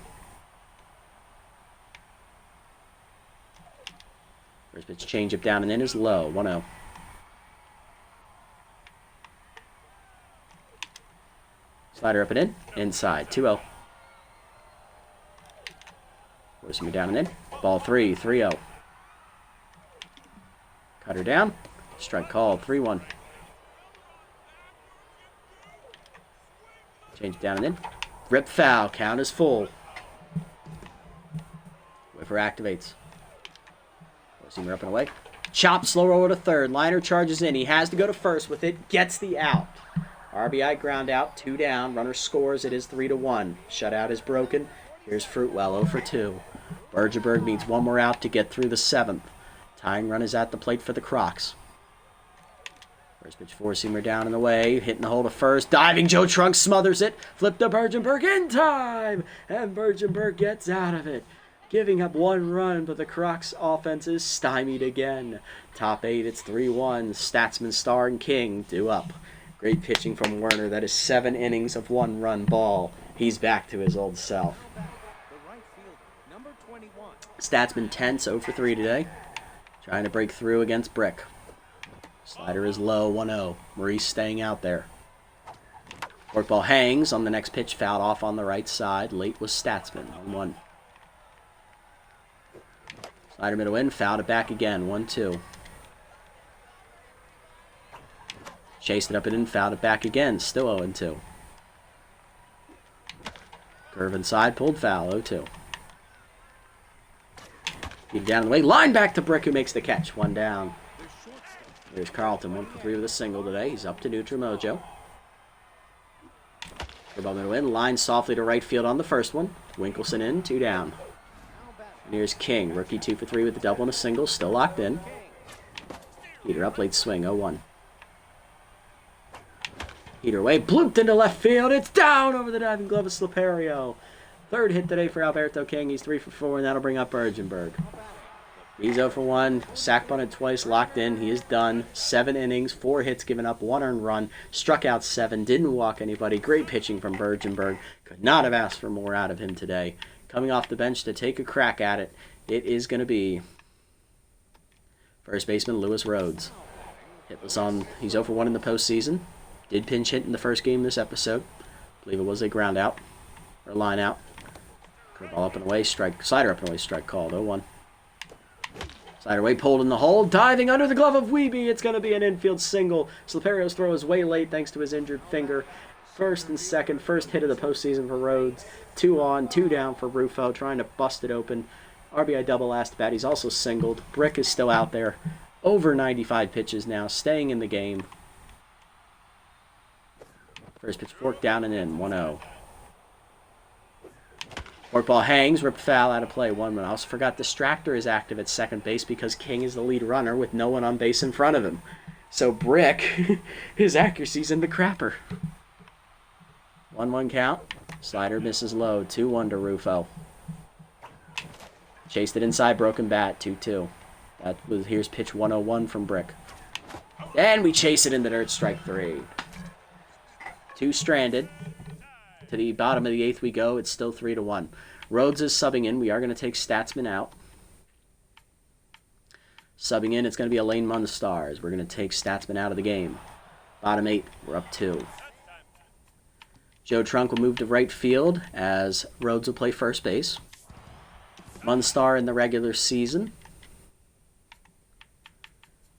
First pitch changeup down and in is low. 1-0. Slider up and in. Inside. 2-0. Four-seamer down and in. Ball 3. 3-0. Cutter down. Strike called. 3-1. Change down and in. Rip foul. Count is full. Whipper activates. Four-seamer up and away. Chop slow roll to third. Liner charges in. He has to go to first with it. Gets the out. RBI ground out. 2 down. Runner scores. It is 3-1. Shutout is broken. Here's Fruitwell 0 for 2. Bergenberg needs one more out to get through the 7th. Tying run is at the plate for the Crocs. First pitch four-seamer down and away. Hitting the hole to first. Diving Joe Trunk smothers it. Flip to Bergenberg in time. And Bergenberg gets out of it. Giving up 1 run, but the Crocs offense is stymied again. Top 8, it's 3-1. Statsman, Star, and King due up. Great pitching from Werner. That is 7 innings of 1-run ball. He's back to his old self. Statsman tense 0 for 3 today. Trying to break through against Brick. Slider is low, 1-0. Maurice staying out there. Forkball hangs on the next pitch, fouled off on the right side. Late was Statsman, 1-1. Slider middle in, fouled it back again, 1-2. Chased it up and in, fouled it back again, still 0-2. Curve inside, pulled foul, 0-2. Feed down the way, line back to Brick, who makes the catch, 1 down. There's Carlton, 1 for 3 with a single today. He's up to neutral mojo. Curveball middle in, line softly to right field on the first one. Winkelson in, 2 down. And here's King, rookie 2 for 3 with a double and a single, still locked in. Heater up, late swing, 0-1. Heater away, blooped into left field. It's down over the diving glove of Slaperio. 3rd hit today for Alberto King. He's 3 for 4, and that'll bring up Bergenberg. He's 0 for 1. Sack bunted twice, locked in. He is done. 7 innings, 4 hits given up, 1 earned run. Struck out 7, didn't walk anybody. Great pitching from Bergenberg. Could not have asked for more out of him today. Coming off the bench to take a crack at it, it is going to be first baseman Lewis Rhodes. Hitless on, he's 0 for 1 in the postseason. Did pinch hit in the first game this episode. I believe it was a ground out, or line out. Curveball up and away, strike, slider up and away, strike called, 0-1. Slider away, pulled in the hole, diving under the glove of Weeby. It's going to be an infield single. Slaperio's throw is way late thanks to his injured finger. First and second, first hit of the postseason for Rhodes. 2 on, 2 down for Rufo, trying to bust it open. RBI double last bat. He's also singled. Brick is still out there. Over 95 pitches now, staying in the game. First pitch forked down and in, 1-0. Forkball hangs, ripped foul, out of play, 1-1. I also forgot Distractor is active at second base because King is the lead runner with no one on base in front of him. So Brick, his accuracy's in the crapper. 1-1 count. Slider misses low, 2-1 to Rufo. Chased it inside, broken bat, 2-2. Here's pitch 101 from Brick. And we chase it in the dirt, strike 3. 2 stranded. To the bottom of the 8th we go. It's still 3-1. Rhodes is subbing in. We are going to take Statsman out. Subbing in, it's going to be Elaine Munn Stars. We're going to take Statsman out of the game. Bottom 8, we're up 2. Joe Trunk will move to right field as Rhodes will play first base. Munstar in the regular season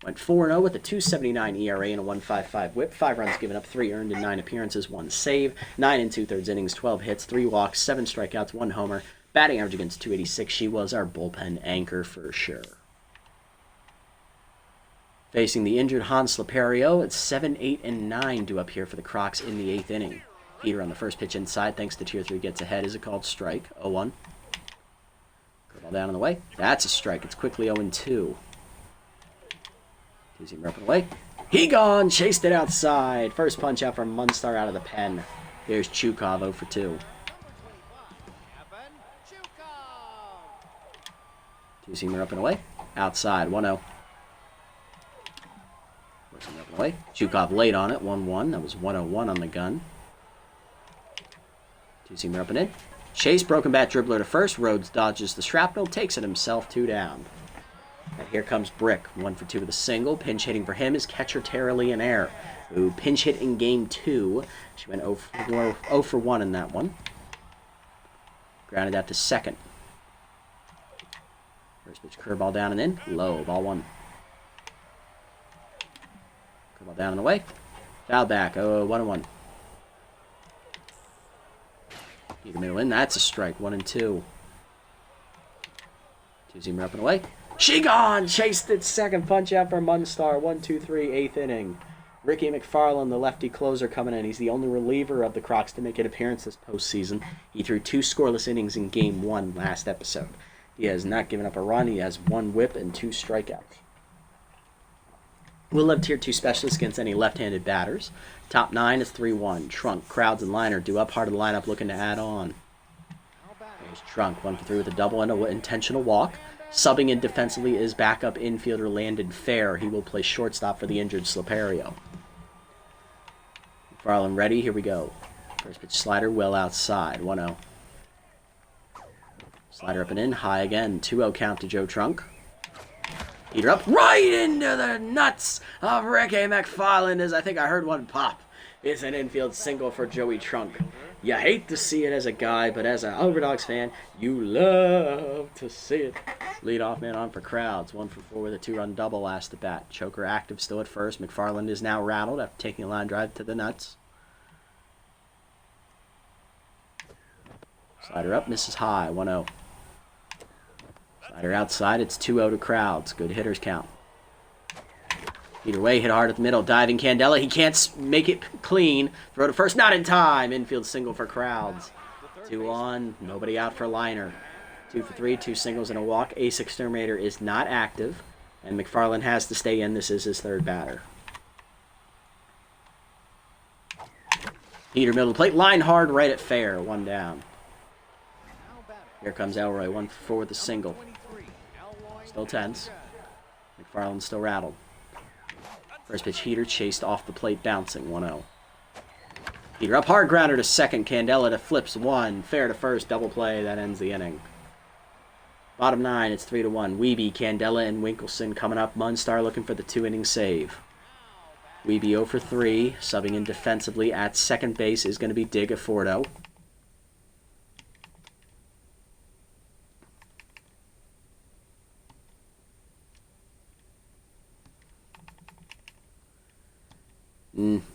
went 4-0 with a 2.79 ERA and a 1.55 WHIP. 5 runs given up, 3 earned in 9 appearances, 1 save, 9 2/3 innings, 12 hits, 3 walks, 7 strikeouts, 1 homer. Batting average against .286. She was our bullpen anchor for sure. Facing the injured Hans Leperio, it's 7, 8, and 9 due up here for the Crocs in the 8th inning. Peter on the first pitch inside, thanks to Tier 3 gets ahead. Is it called strike? 0-1. Curveball down on the way. That's a strike. It's quickly 0-2. Two-seam up and away. He gone! Chased it outside. First punch out from Munstar out of the pen. There's Chukov 0-2. Two-seamer up and away. Outside 1-0. Two-seamer up and away. Chukov late on it 1-1. That was 1-0-1 on the gun. Two-seamer up and in. Chase, broken bat dribbler to first. Rhodes dodges the shrapnel, takes it himself, 2 down. And here comes Brick, 1-for-2 with a single. Pinch hitting for him is catcher Tara Leonaire, who pinch hit in game 2. She went 0-for-1 in that one. Grounded out to second. First pitch curveball down and in. Low, ball 1. Curveball down and away. Foul back, 1-1. Keep the middle in. That's a strike. 1-2. Two-seamer up and away. She gone! Chased it. Second punch out for Munstar. 1-2-3, 8th inning. Ricky McFarland, the lefty closer, coming in. He's the only reliever of the Crocs to make an appearance this postseason. He threw 2 scoreless innings in game 1 last episode. He has not given up a run. He has 1 whip and 2 strikeouts. We'll have Tier 2 specialists against any left-handed batters. Top 9 is 3-1. Trunk, Crowds, and Liner due up. Heart of the lineup looking to add on. There's Trunk, 1-for-3 with a double and an intentional walk. Subbing in defensively is backup infielder Landon Fair. He will play shortstop for the injured Sleperio. McFarland ready. Here we go. First pitch slider well outside. 1-0. Slider up and in. High again. 2-0 count to Joe Trunk. Heater up right into the nuts of Ricky McFarland as I think I heard one pop. It's an infield single for Joey Trunk. You hate to see it as a guy, but as an Overdogs fan, you love to see it. Leadoff man on for Crowds. 1-for-4 with a 2-run double last at bat. Choker active still at first. McFarland is now rattled after taking a line drive to the nuts. Slider up, misses high. 1-0. Slider outside, it's 2-0 to Crowds. Good hitters count. Either way, hit hard at the middle. Diving Candela. He can't make it clean. Throw to first, not in time. Infield single for Crowds. 2-on, nobody out for Liner. 2-for-3, 2 singles and a walk. Ace Exterminator is not active, and McFarland has to stay in. This is his 3rd batter. Peter middle of the plate. Line hard right at fair. 1 down. Here comes Elroy. 1-for-4 with a single. Still tense. McFarland still rattled. First pitch heater chased off the plate, bouncing. 1-0. Heater up, hard grounder to second. Candela to flips 1. Fair to first, double play. That ends the inning. Bottom 9, it's 3-1. Weeby, Candela, and Winkleson coming up. Munstar looking for the 2-inning save. Weeby 0-for-3, subbing in defensively at second base is going to be Dig Affordo.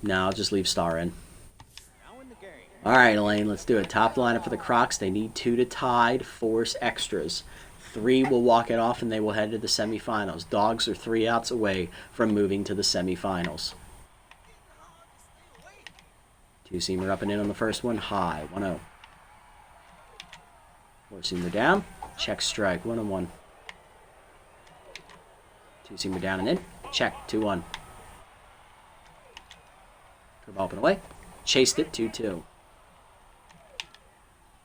No, I'll just leave Star in. All right, Elaine, let's do it. Top lineup for the Crocs. They need 2 to tie to force extras. 3 will walk it off, and they will head to the semifinals. Dogs are 3 outs away from moving to the semifinals. Two-seamer up and in on the first one. High. 1-0. Four-seamer down. Check strike. 1-1. Two-seamer down and in. Check. 2-1. Curve up and away. Chased it. 2-2.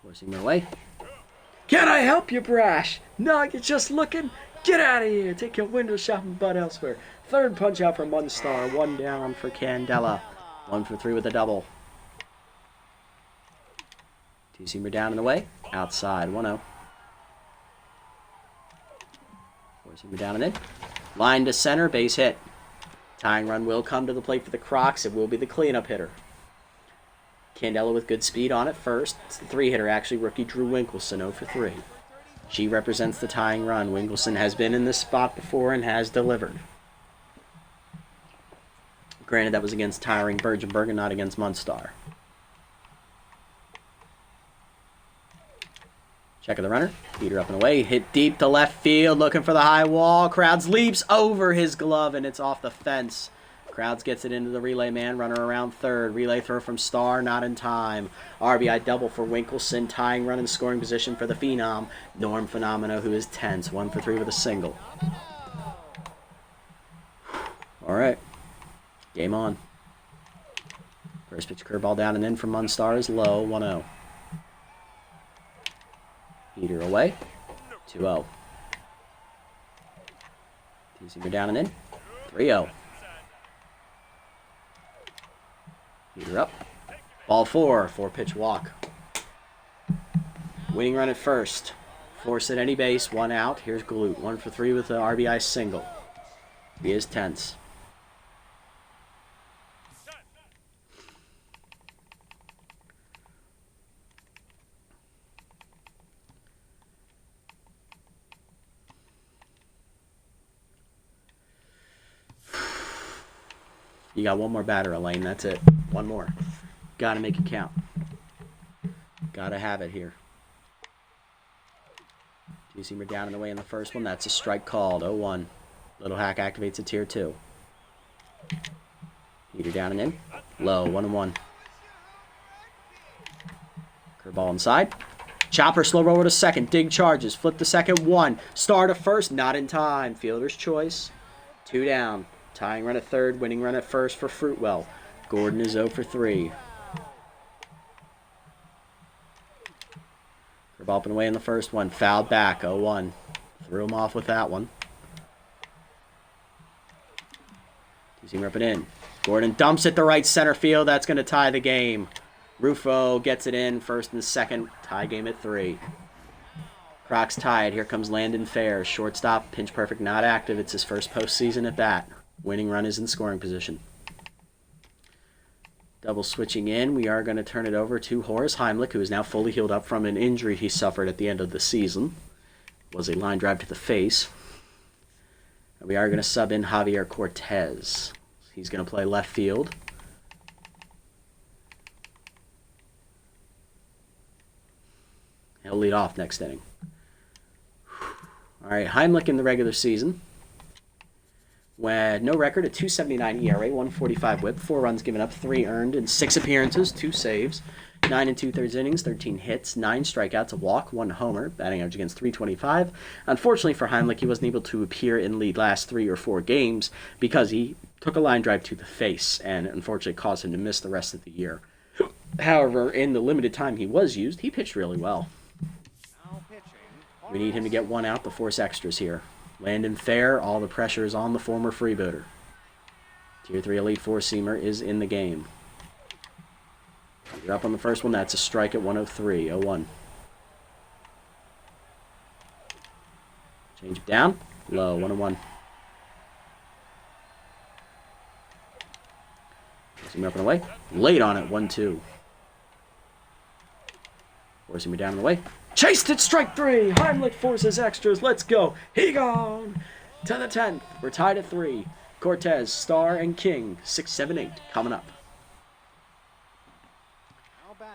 Four-seamer away. Can I help you, Brash? No, you're just looking. Get out of here. Take your window shopping butt elsewhere. 3rd punch out for Munstar. 1 down for Candela. 1-for-3 with a double. Two-seamer down and away. Outside. 1-0. Four-seamer down and in. Line to center. Base hit. Tying run will come to the plate for the Crocs. It will be the cleanup hitter. Candela with good speed on it first. It's the 3-hitter, actually. Rookie Drew Winkleson, 0 for 3. She represents the tying run. Winkleson has been in this spot before and has delivered. Granted, that was against tiring Bergenberg and not against Munstar. Check of the runner. Peter up and away. Hit deep to left field. Looking for the high wall. Crowds leaps over his glove, and it's off the fence. Crowds gets it into the relay man. Runner around third. Relay throw from Starr. Not in time. RBI double for Winkleson. Tying run in scoring position for the Phenom. Norm Phenomeno, who is tense. 1 for 3 with a single. All right. Game on. First pitch curveball down and in from Munstar is low. 1-0. Peter away. 2-0. Two-seamer down and in. 3-0. Peter up. Ball 4. 4-pitch walk. Winning run at first. Force at any base. 1 out. Here's Glute. 1 for 3 with the RBI single. He is tense. You got one more batter, Elaine. That's it. One more. Gotta make it count. Gotta have it here. Two-seamer down and away in the first one. That's a strike called. 0-1. Little Hack activates a tier 2. Peter down and in. Low. 1-1. Curveball inside. Chopper slow roller to second. Dig charges. Flip to second. 1. Star to first. Not in time. Fielder's choice. 2 down. Tying run at third, winning run at first for Fruitwell. Gordon is 0 for 3. Curveball up and away in the first one. Fouled back, 0-1. Threw him off with that one. Two-seamer up and in. Gordon dumps it to right center field. That's going to tie the game. Rufo gets it in, first and second. Tie game at 3. Croc's tied. Here comes Landon Fair. Shortstop, pinch perfect, not active. It's his first postseason at bat. Winning run is in scoring position. Double switching in, we are going to turn it over to Horace Heimlich, who is now fully healed up from an injury he suffered at the end of the season. It was a line drive to the face. And we are going to sub in Javier Cortez. He's going to play left field. He'll lead off next inning. All right, Heimlich in the regular season. With no record, a 2.79 ERA, 1.45 WHIP, 4 runs given up, 3 earned in 6 appearances, 2 saves, 9 2/3 innings, 13 hits, 9 strikeouts, a walk, 1 homer, batting average against .325. Unfortunately for Heimlich, he wasn't able to appear in the last 3 or 4 games because he took a line drive to the face and unfortunately caused him to miss the rest of the year. However, in the limited time he was used, he pitched really well. We need him to get 1 out to force extras here. Landon Fair, all the pressure is on the former freebooter. Tier 3 Elite 4-seamer is in the game. You're up on the first one. That's a strike at 103. 0-1. Change it down. Low. 1-1. Seamer up and away. Late on it. 1-2. 4-seamer down and away. Chased it, strike 3. Heimlich forces extras. Let's go. He gone. To the 10th. We're tied at 3. Cortez, Star, and King. 6, 7, 8 coming up.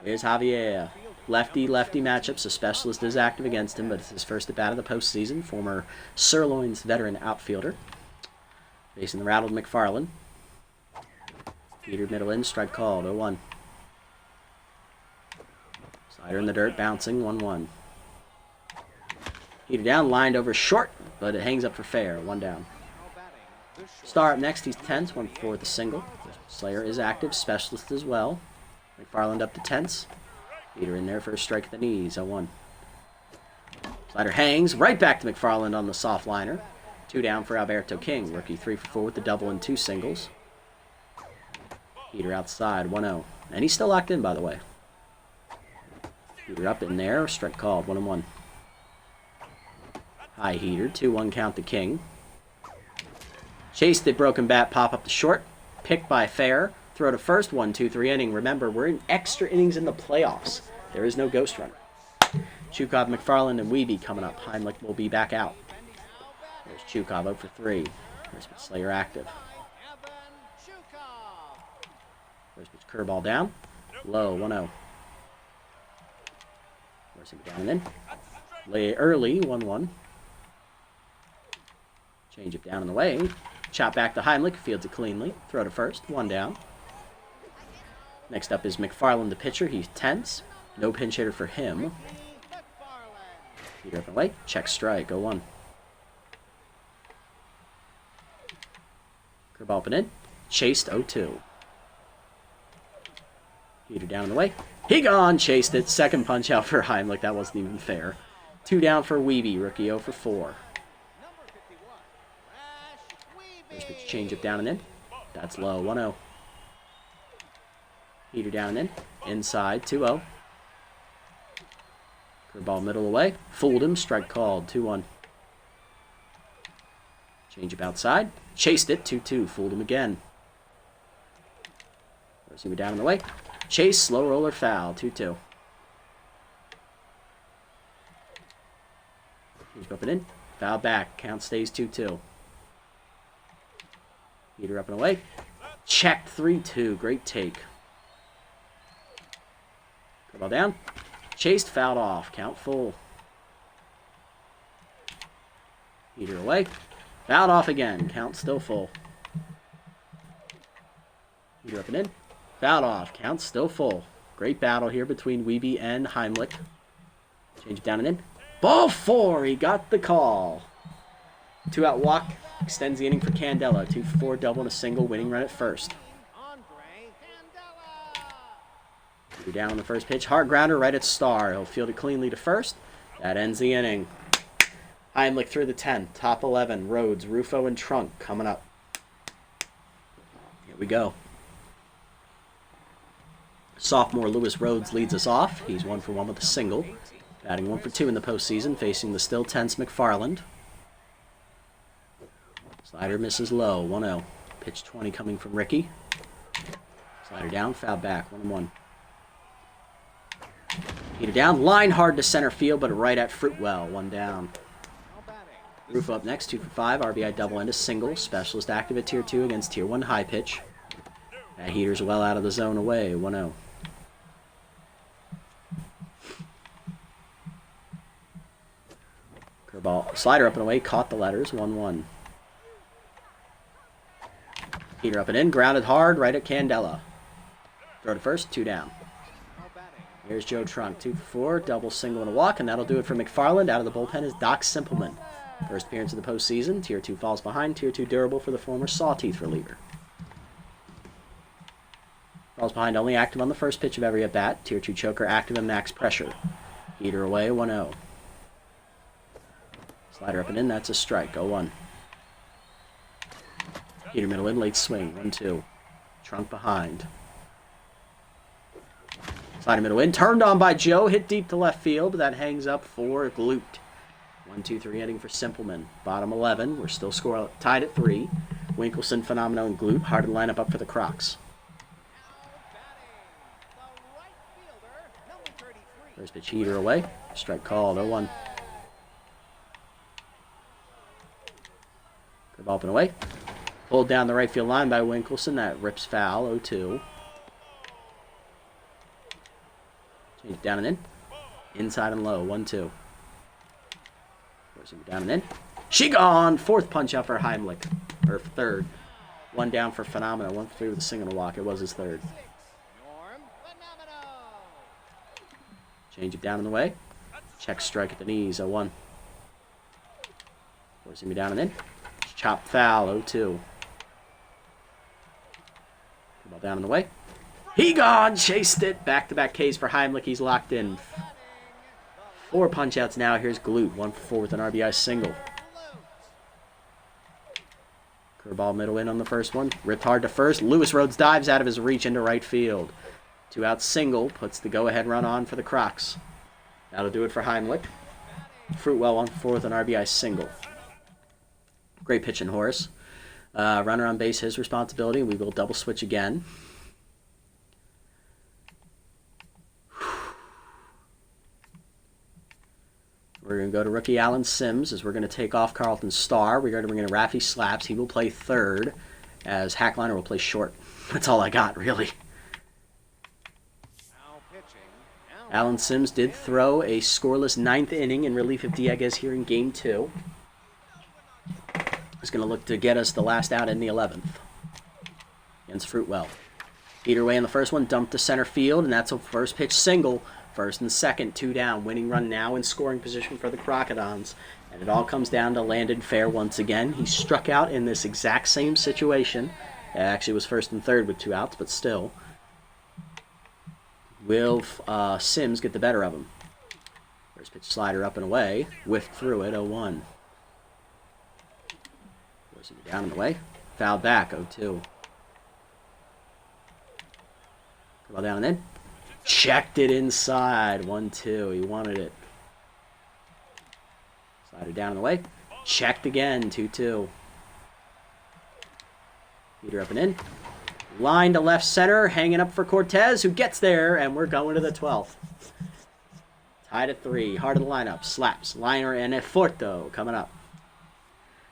Here's Javier. Lefty-lefty matchups. A specialist is active against him, but it's his first at-bat of the postseason. Former Sirloins veteran outfielder. Facing the rattled McFarland. Peter middle in, strike called. 0-1. Slider in the dirt, bouncing, 1-1. Peter down, lined over short, but it hangs up for fair, 1 down. Star up next, he's tense, 1 for the single. Slayer is active, specialist as well. McFarland up to tense. Peter in there for a strike at the knees, 0-1. Slider hangs, right back to McFarland on the soft liner. 2 down for Alberto King, rookie 3 for 4 with the double and 2 singles. Peter outside, 1-0. And he's still locked in, by the way. Peter up in there, strike called, 1-1. High heater, 2-1 count to King. Chased it, broken bat, pop up to short. Picked by Fair. Throw to first, 1-2-3 inning. Remember, we're in extra innings in the playoffs. There is no ghost runner. Chukov, McFarland, and Wiebe coming up. Heimlich will be back out. There's Chukov, 0 for 3. First pitch, Slayer active. First pitch, curveball down. Low, 1-0. First pitch down and in. Lay early, 1-1. Change it down and away. Chop back to Heimlich, fields it cleanly. Throw to first, 1 down. Next up is McFarland, the pitcher. He's tense. No pinch hitter for him. Peter up and away. Check strike, 0-1. Curveball up and in. Chased, 0-2. Peter down and away. He gone! Chased it. Second punch out for Heimlich. That wasn't even fair. 2 down for Wiebe. Rookie 0 for 4. First pitch change up down and in. That's low. 1-0. Peter down and in. Inside. 2-0. Curveball middle away. Fooled him. Strike called. 2-1. Change up outside. Chased it. 2-2. Fooled him again. First he down and away. Chase. Slow roller foul. 2-2. Change up and in. Foul back. Count stays 2-2. Peter up and away. Checked 3-2. Great take. Curveball down. Chased, fouled off. Count full. Peter away. Fouled off again. Count still full. Peter up and in. Fouled off. Count still full. Great battle here between Wiebe and Heimlich. Change it down and in. Ball 4. He got the call. 2-out walk. Extends the inning for Candela. 2-4 double and a single. Winning run at first. You're down on the first pitch. Hard grounder right at Star. He'll field it cleanly to first. That ends the inning. Heimlich through the 10th. Top 11. Rhodes, Rufo, and Trunk coming up. Here we go. Sophomore Lewis Rhodes leads us off. He's 1 for 1 with a single. Batting 1 for 2 in the postseason, facing the still tense McFarland. Slider misses low. 1-0. Pitch 20 coming from Ricky. Slider down, foul back. 1-1. Peter down, line hard to center field, but right at Fruitwell. 1 down. Roof up next, 2 for 5. RBI double and a single. Specialist active at Tier 2 against Tier 1 high pitch. That heater's well out of the zone away. 1-0. Curveball, slider up and away, caught the letters. 1-1. Peter up and in, grounded hard, right at Candela. Throw to first, 2 down. Here's Joe Trunk, 2 for 4, double, single, and a walk, and that'll do it for McFarland. Out of the bullpen is Doc Simpleman. First appearance of the postseason. Tier 2 falls behind. Tier 2 durable for the former Sawteeth reliever. Falls behind, only active on the first pitch of every at-bat. Tier 2 choker active and max pressure. Heater away, 1-0. Slider up and in, that's a strike, 0-1. Heater middle in, late swing, 1-2. Trunk behind. Slider middle in, turned on by Joe, hit deep to left field. That hangs up for Glute. 1-2-3 inning for Simpleman. Bottom 11, we're still tied at 3. Winkelson, Phenomenal, and Glute. Hard to line up for the Crocs. First pitch heater away. Strike called, 0-1. Curveball up and away. Pulled down the right field line by Winkelson. That rips foul, 0-2. Change down and in. Inside and low, 1-2. Forcing down and in. She gone! 4th punch out for Heimlich. Or 3rd. 1 down for Phenomena. 1 for 3 with a single and a walk. It was his 3rd. Change it down in the way. Check strike at the knees, 0-1. Forcing me down and in. Chop foul, 0-2. Ball down in the way. He gone! Chased it! Back-to-back Ks for Heimlich. He's locked in. 4 punch-outs now. Here's Glute. 1 for 4 with an RBI single. Curveball middle in on the first one. Ripped hard to first. Lewis Rhodes dives out of his reach into right field. 2-out single. Puts the go-ahead run on for the Crocs. That'll do it for Heimlich. Fruitwell 1 for 4 with an RBI single. Great pitching, Horace. Runner on base, his responsibility. We will double switch again. We're going to go to rookie Alan Sims as we're going to take off Carlton Starr. We're going to bring in Raffy Slaps. He will play third as Hackliner will play short. That's all I got, really. Alan Sims did throw a scoreless 9th inning in relief of Dieguez here in Game 2. He's going to look to get us the last out in the 11th against Fruitwell. Peter Way in the first one, dumped to center field, and that's a first pitch single. First and second, 2 down. Winning run now in scoring position for the Crocodons. And it all comes down to Landon Fair once again. He struck out in this exact same situation. It actually was first and third with 2 outs, but still. Will Sims get the better of him? First pitch slider up and away. Whiffed through it, 0-1. Goes down and away. Fouled back, 0-2. Ball down and in. Checked it inside. 1-2. He wanted it. Slider down and away. Checked again. 2-2. Peter up and in. Line to left center. Hanging up for Cortez, who gets there, and we're going to the 12th. Tied at 3. Heart of the lineup. Slaps, Liner, and Eforto coming up.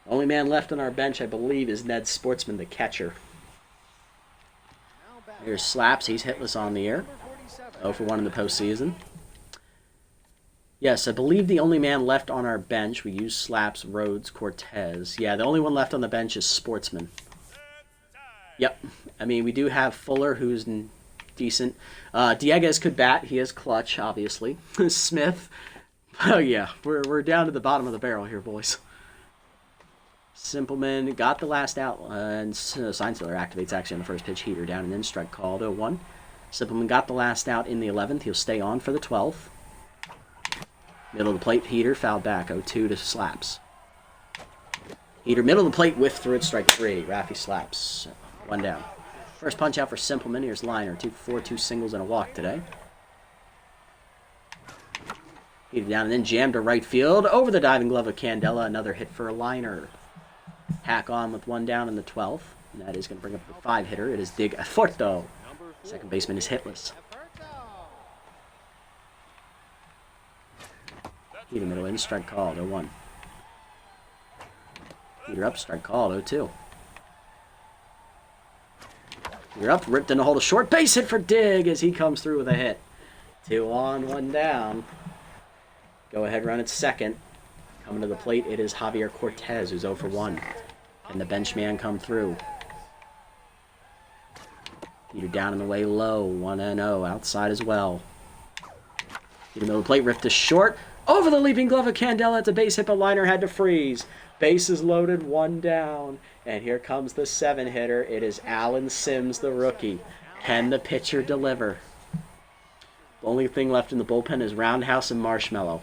The only man left on our bench, I believe, is Ned Sportsman, the catcher. Here's Slaps. He's hitless on the year. 0 for 1 in the postseason. Yes, I believe the only man left on our bench, we use Slaps, Rhodes, Cortez. Yeah, the only one left on the bench is Sportsman. Yep. I mean, we do have Fuller, who's decent. Dieguez could bat. He is clutch, obviously. Smith. Oh, yeah. We're down to the bottom of the barrel here, boys. Simpleman got the last out, and Seinsteller activates actually on the first pitch heater. Down and in, strike called, 0-1. Simpleman got the last out in the 11th. He'll stay on for the 12th. Middle of the plate, heater, fouled back, 0-2 to Slaps. Heater, middle of the plate, whiff through it, strike 3. Raffy Slaps, 1 down. First punch out for Simpleman. Here's Liner, 2 for 4, 2 singles and a walk today. Heater down and then jammed to right field. Over the diving glove of Candela, another hit for a Liner. Hack on with 1 down in the 12th. And that is going to bring up the 5-hitter. It is Dig Eforto. Second baseman is hitless. Heater middle in, strike called, 0-1. Heater up, strike called, 0-2. Heater up, ripped in to hold a short base hit for Dig as he comes through with a hit. 2 on, 1 down. Go ahead run at second. Coming to the plate, it is Javier Cortez, who's 0 for 1. And the bench man come through. Heater down in the way low, 1-0, outside as well. Heater middle of the plate, ripped to short. Over the leaping glove of Candela, it's a base hit, but Liner had to freeze. Bases loaded, 1 down. And here comes the 7-hitter. It is Alan Sims, the rookie. Can the pitcher deliver? The only thing left in the bullpen is Roundhouse and Marshmallow.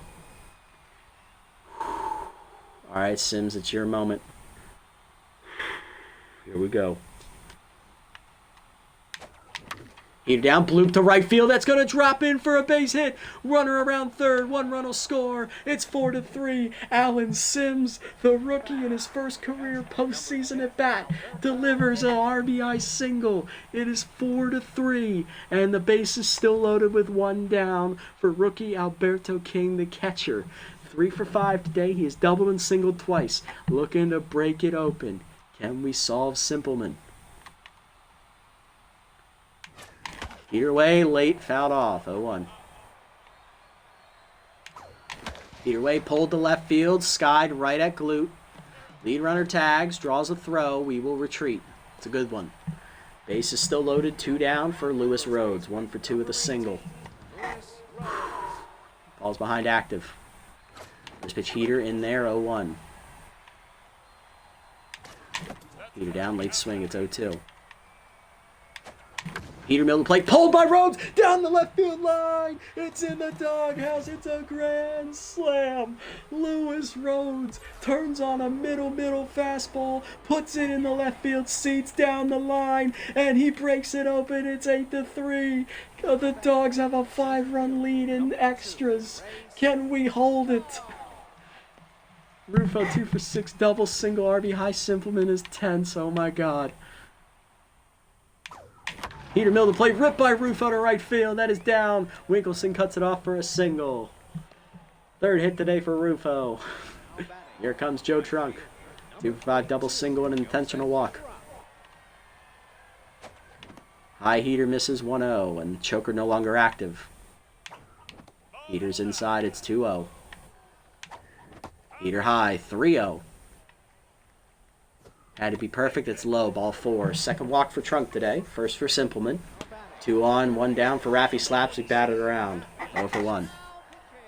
All right, Sims, it's your moment. Here we go. Heater down, bloop to right field. That's going to drop in for a base hit. Runner around third. 1 run will score. It's 4-3. Alan Sims, the rookie in his first career postseason at bat, delivers an RBI single. It is 4-3. And the base is still loaded with 1 down for rookie Alberto King, the catcher. 3 for 5 today. He has doubled and singled twice. Looking to break it open. Can we solve Simpleman? Heater way, late, fouled off, 0-1. Heater way, pulled to left field, skied right at glute. Lead runner tags, draws a throw, we will retreat. It's a good one. Base is still loaded, 2 down for Lewis Rhodes, 1 for 2 with a single. Ball's behind active. First pitch heater in there, 0-1. Heater down, late swing, it's 0-2. Heater middle of the plate, pulled by Rhodes, down the left field line. It's in the doghouse. It's a grand slam. Lewis Rhodes turns on a middle fastball, puts it in the left field seats down the line, and he breaks it open. It's 8-3. The Dogs have a 5-run lead in extras. Can we hold it? Rufo 2 for 6, double, single, RB high. Simpleman is tense. Oh my God. Heater middle of the plate, ripped by Rufo to right field. That is down. Winkleson cuts it off for a single. Third hit today for Rufo. Here comes Joe Trunk. 2 for 5 double single and an intentional walk. High heater misses 1-0 and choker no longer active. Heater's inside, it's 2-0. Heater high, 3-0. Had to be perfect, it's low, ball 4. Second walk for Trunk today, first for Simpleman. 2 on, 1 down for Raffy Slapstick, batted around. 0 for 1.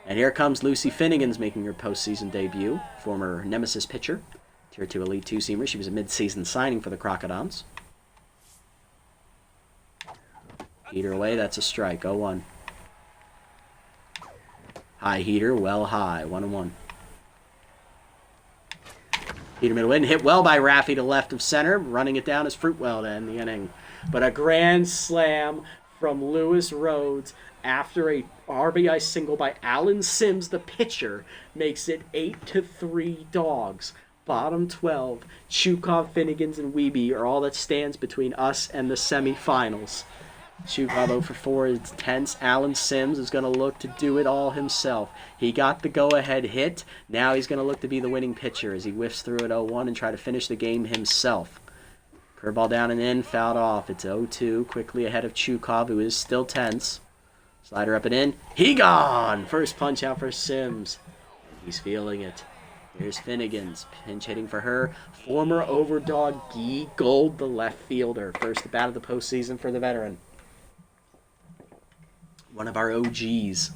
And here comes Lucy Finnegan's making her postseason debut. Former Nemesis pitcher. Tier 2 Elite 2-seamer. She was a mid-season signing for the Crocodons. Heater away, that's a strike, 0-1. High heater, well high, 1-1. Heater middle in, hit well by Raffy to left of center. Running it down is Fruitwell to end the inning. But a grand slam from Lewis Rhodes after a RBI single by Alan Sims, the pitcher, makes it 8-3 Dogs. Bottom 12, Chukov, Finnegans, and Wiebe are all that stands between us and the semifinals. Chukov 0 for 4 is tense. Alan Sims is going to look to do it all himself. He got the go-ahead hit. Now he's going to look to be the winning pitcher as he whiffs through at 0-1 and try to finish the game himself. Curveball down and in, fouled off. It's 0-2, quickly ahead of Chukov, who is still tense. Slider up and in. He gone! First punch out for Sims. He's feeling it. Here's Finnegan's pinch hitting for her. Former Overdog Guy Gold, the left fielder. First at bat of the postseason for the veteran. One of our OGs.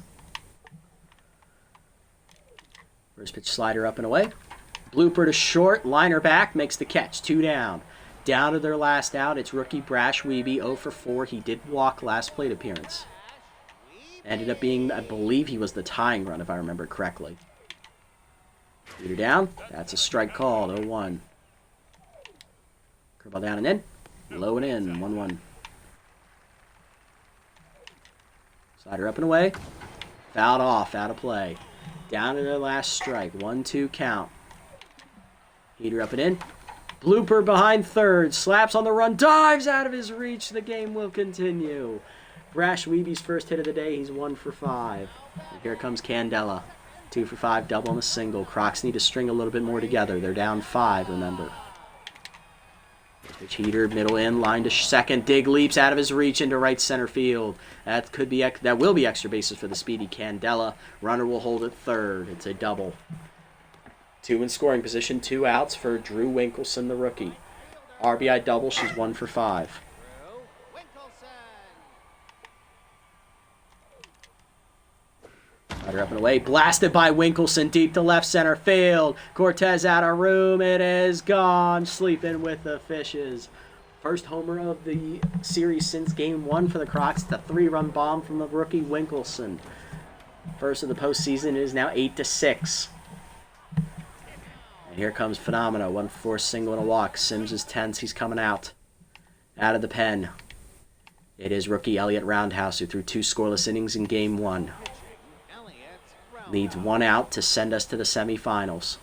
First pitch slider up and away. Blooper to short. Liner back. Makes the catch. 2 down. Down to their last out. It's rookie Brash Wiebe. 0 for 4. He did walk last plate appearance. Ended up being, I believe he was the tying run if I remember correctly. Leader down. That's a strike called. 0-1. Curveball down and in. Low and in. 1-1. Slider up and away. Fouled off. Out of play. Down to their last strike. 1-2 count. Heater up and in. Blooper behind third. Slaps on the run. Dives out of his reach. The game will continue. Brash Wiebe's first hit of the day. He's 1 for 5. And here comes Candela. 2 for 5. Double and a single. Crocs need to string a little bit more together. They're down 5, remember. Pitch heater, middle in, line to second. Dig leaps out of his reach into right center field. That will be extra bases for the speedy Candela. Runner will hold at third. It's a double. 2 in scoring position, 2 outs for Drew Winkleson, the rookie. RBI double, she's 1 for 5. Rider up and away, blasted by Winkleson deep to left center field. Cortez out of room, it is gone. Sleeping with the fishes. First homer of the series since game 1 for the Crocs. The 3-run bomb from the rookie Winkleson. First of the postseason is now 8-6. And here comes Phenomena. 1 for 4 single and a walk. Sims is tense, he's coming out. Out of the pen. It is rookie Elliott Roundhouse who threw 2 scoreless innings in game 1. Leads 1 out to send us to the semifinals.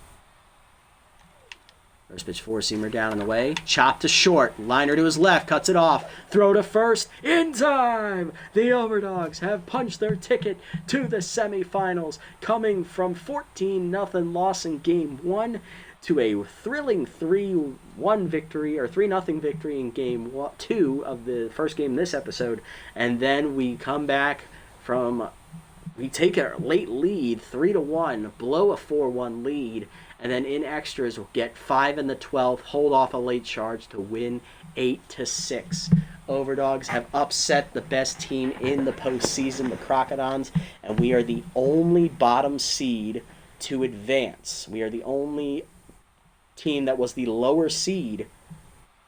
First pitch 4-seamer down and away. Chop to short. Liner to his left. Cuts it off. Throw to first. In time! The Overdogs have punched their ticket to the semifinals. Coming from 14-0 loss in game 1 to a thrilling 3-1 victory, or 3-0 victory in game 2 of the first game this episode. And then we come back from... We take a late lead, 3-1, blow a 4-1 lead, and then in extras we'll get 5 in the 12th, hold off a late charge to win 8-6. Overdogs have upset the best team in the postseason, the Crocodons, and we are the only bottom seed to advance. We are the only team that was the lower seed,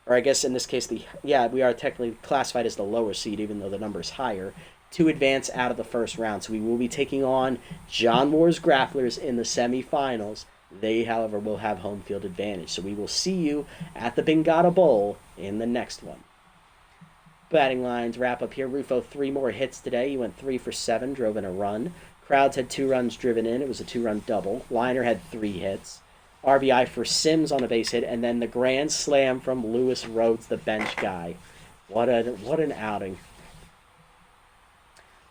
or I guess in this case, we are technically classified as the lower seed, even though the number is higher, to advance out of the first round. So we will be taking on John Moore's Grapplers in the semifinals. They, however, will have home field advantage. So we will see you at the Bingata Bowl in the next one. Batting lines wrap up here. Rufo 3 more hits today. He went 3 for 7, drove in a run. Crowds had 2 runs driven in. It was a 2-run double. Liner had 3 hits. RBI for Sims on a base hit, and then the grand slam from Lewis Rhodes, the bench guy. What an outing.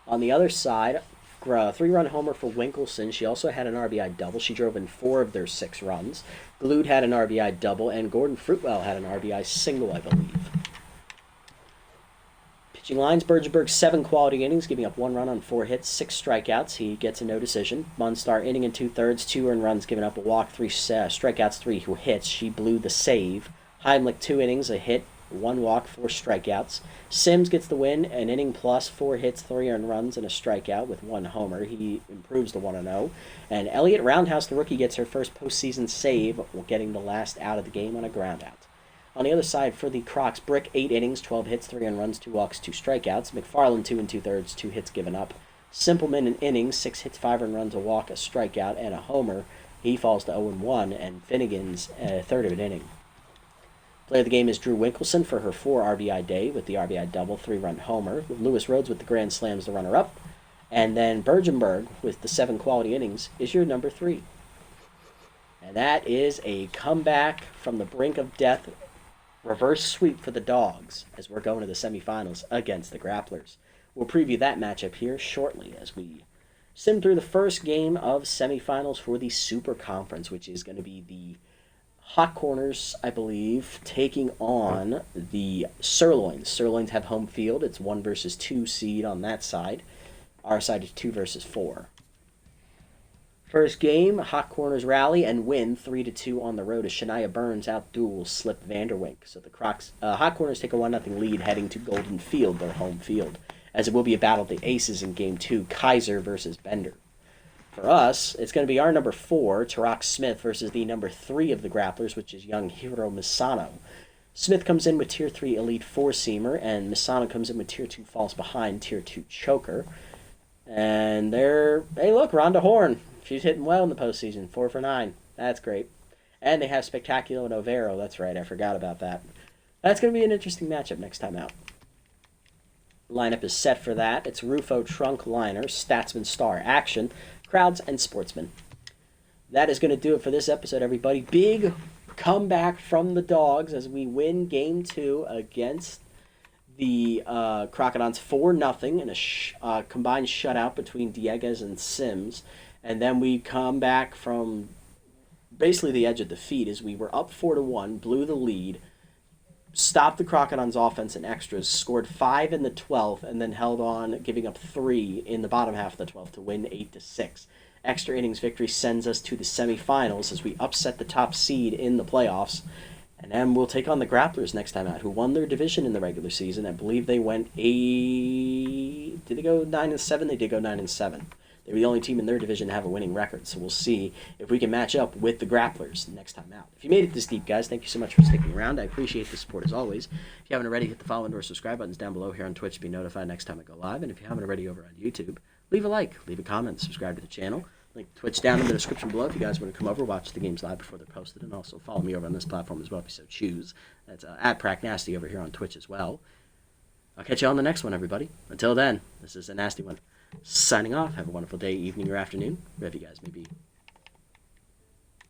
On the other side, 3-run homer for Winkelson. She also had an RBI double. She drove in 4 of their 6 runs. Glued had an RBI double, and Gordon Fruitwell had an RBI single, I believe. Pitching lines, Bergenberg 7 quality innings, giving up 1 run on 4 hits, 6 strikeouts. He gets a no decision. Munstar inning and 2/3, 2 earned runs, giving up a walk, 3 strikeouts, 3 hits. She blew the save. Heimlich 2 innings, a hit, 1 walk, 4 strikeouts. Sims gets the win, an inning plus, 4 hits, 3 earned runs, and a strikeout with 1 homer. He improves to 1-0. And Elliott Roundhouse, the rookie, gets her first postseason save, getting the last out of the game on a groundout. On the other side, for the Crocs, Brick 8 innings, 12 hits, 3 earned runs, 2 walks, 2 strikeouts. McFarland 2 2/3, 2 hits given up. Simpleman an inning, 6 hits, 5 earned runs, a walk, a strikeout, and a homer. He falls to 0-1, and Finnegan's a third of an inning. Player of the game is Drew Winkelson for her 4 RBI day with the RBI double, 3-run homer. Lewis Rhodes with the grand slams, the runner-up. And then Bergenberg with the 7 quality innings is your number 3. And that is a comeback from the brink of death reverse sweep for the Dogs as we're going to the semifinals against the Grapplers. We'll preview that matchup here shortly as we sim through the first game of semifinals for the Super Conference, which is going to be the Hot Corners, I believe, taking on the Sirloins. Sirloins have home field. It's 1 versus 2 seed on that side. Our side is 2 versus 4. First game, Hot Corners rally and win 3-2 on the road as Shania Burns outduels Slip Vanderwink. So the Hot Corners take a 1-0 lead heading to Golden Field, their home field, as it will be a battle of the aces in Game 2, Kaiser versus Bender. For us, it's going to be our number 4, Tarak Smith, versus the number 3 of the Grapplers, which is young Hiro Misano. Smith comes in with Tier 3 Elite 4-seamer, and Misano comes in with Tier 2 falls behind Tier 2 choker. And hey look, Rhonda Horn. She's hitting well in the postseason, 4 for 9. That's great. And they have Spectacular and Overo. That's right, I forgot about that. That's going to be an interesting matchup next time out. Lineup is set for that. It's Rufo Trunk Liner, Statsman Star Action, Crowds, and Sportsman. That is going to do it for this episode, everybody. Big comeback from the Dogs as we win Game 2 against the Crocodons 4-0 in a combined shutout between Dieguez and Sims. And then we come back from basically the edge of defeat as we were up 4-1, blew the lead, stopped the Crocodons' offense in extras, scored 5 in the 12th, and then held on, giving up 3 in the bottom half of the 12th to win 8-6. Extra innings victory sends us to the semifinals as we upset the top seed in the playoffs. And then we'll take on the Grapplers next time out, who won their division in the regular season. I believe they went Did they go 9-7? They did go 9-7. They were the only team in their division to have a winning record, so we'll see if we can match up with the Grapplers next time out. If you made it this deep, guys, thank you so much for sticking around. I appreciate the support as always. If you haven't already, hit the follow and/or subscribe buttons down below here on Twitch to be notified next time I go live. And if you haven't already over on YouTube, leave a like, leave a comment, subscribe to the channel. Link to Twitch down in the description below if you guys want to come over, watch the games live before they're posted, and also follow me over on this platform as well if you so choose. That's at PrackNasty over here on Twitch as well. I'll catch you on the next one, everybody. Until then, this is a nasty one. Signing off. Have a wonderful day, evening, or afternoon, wherever you guys may be.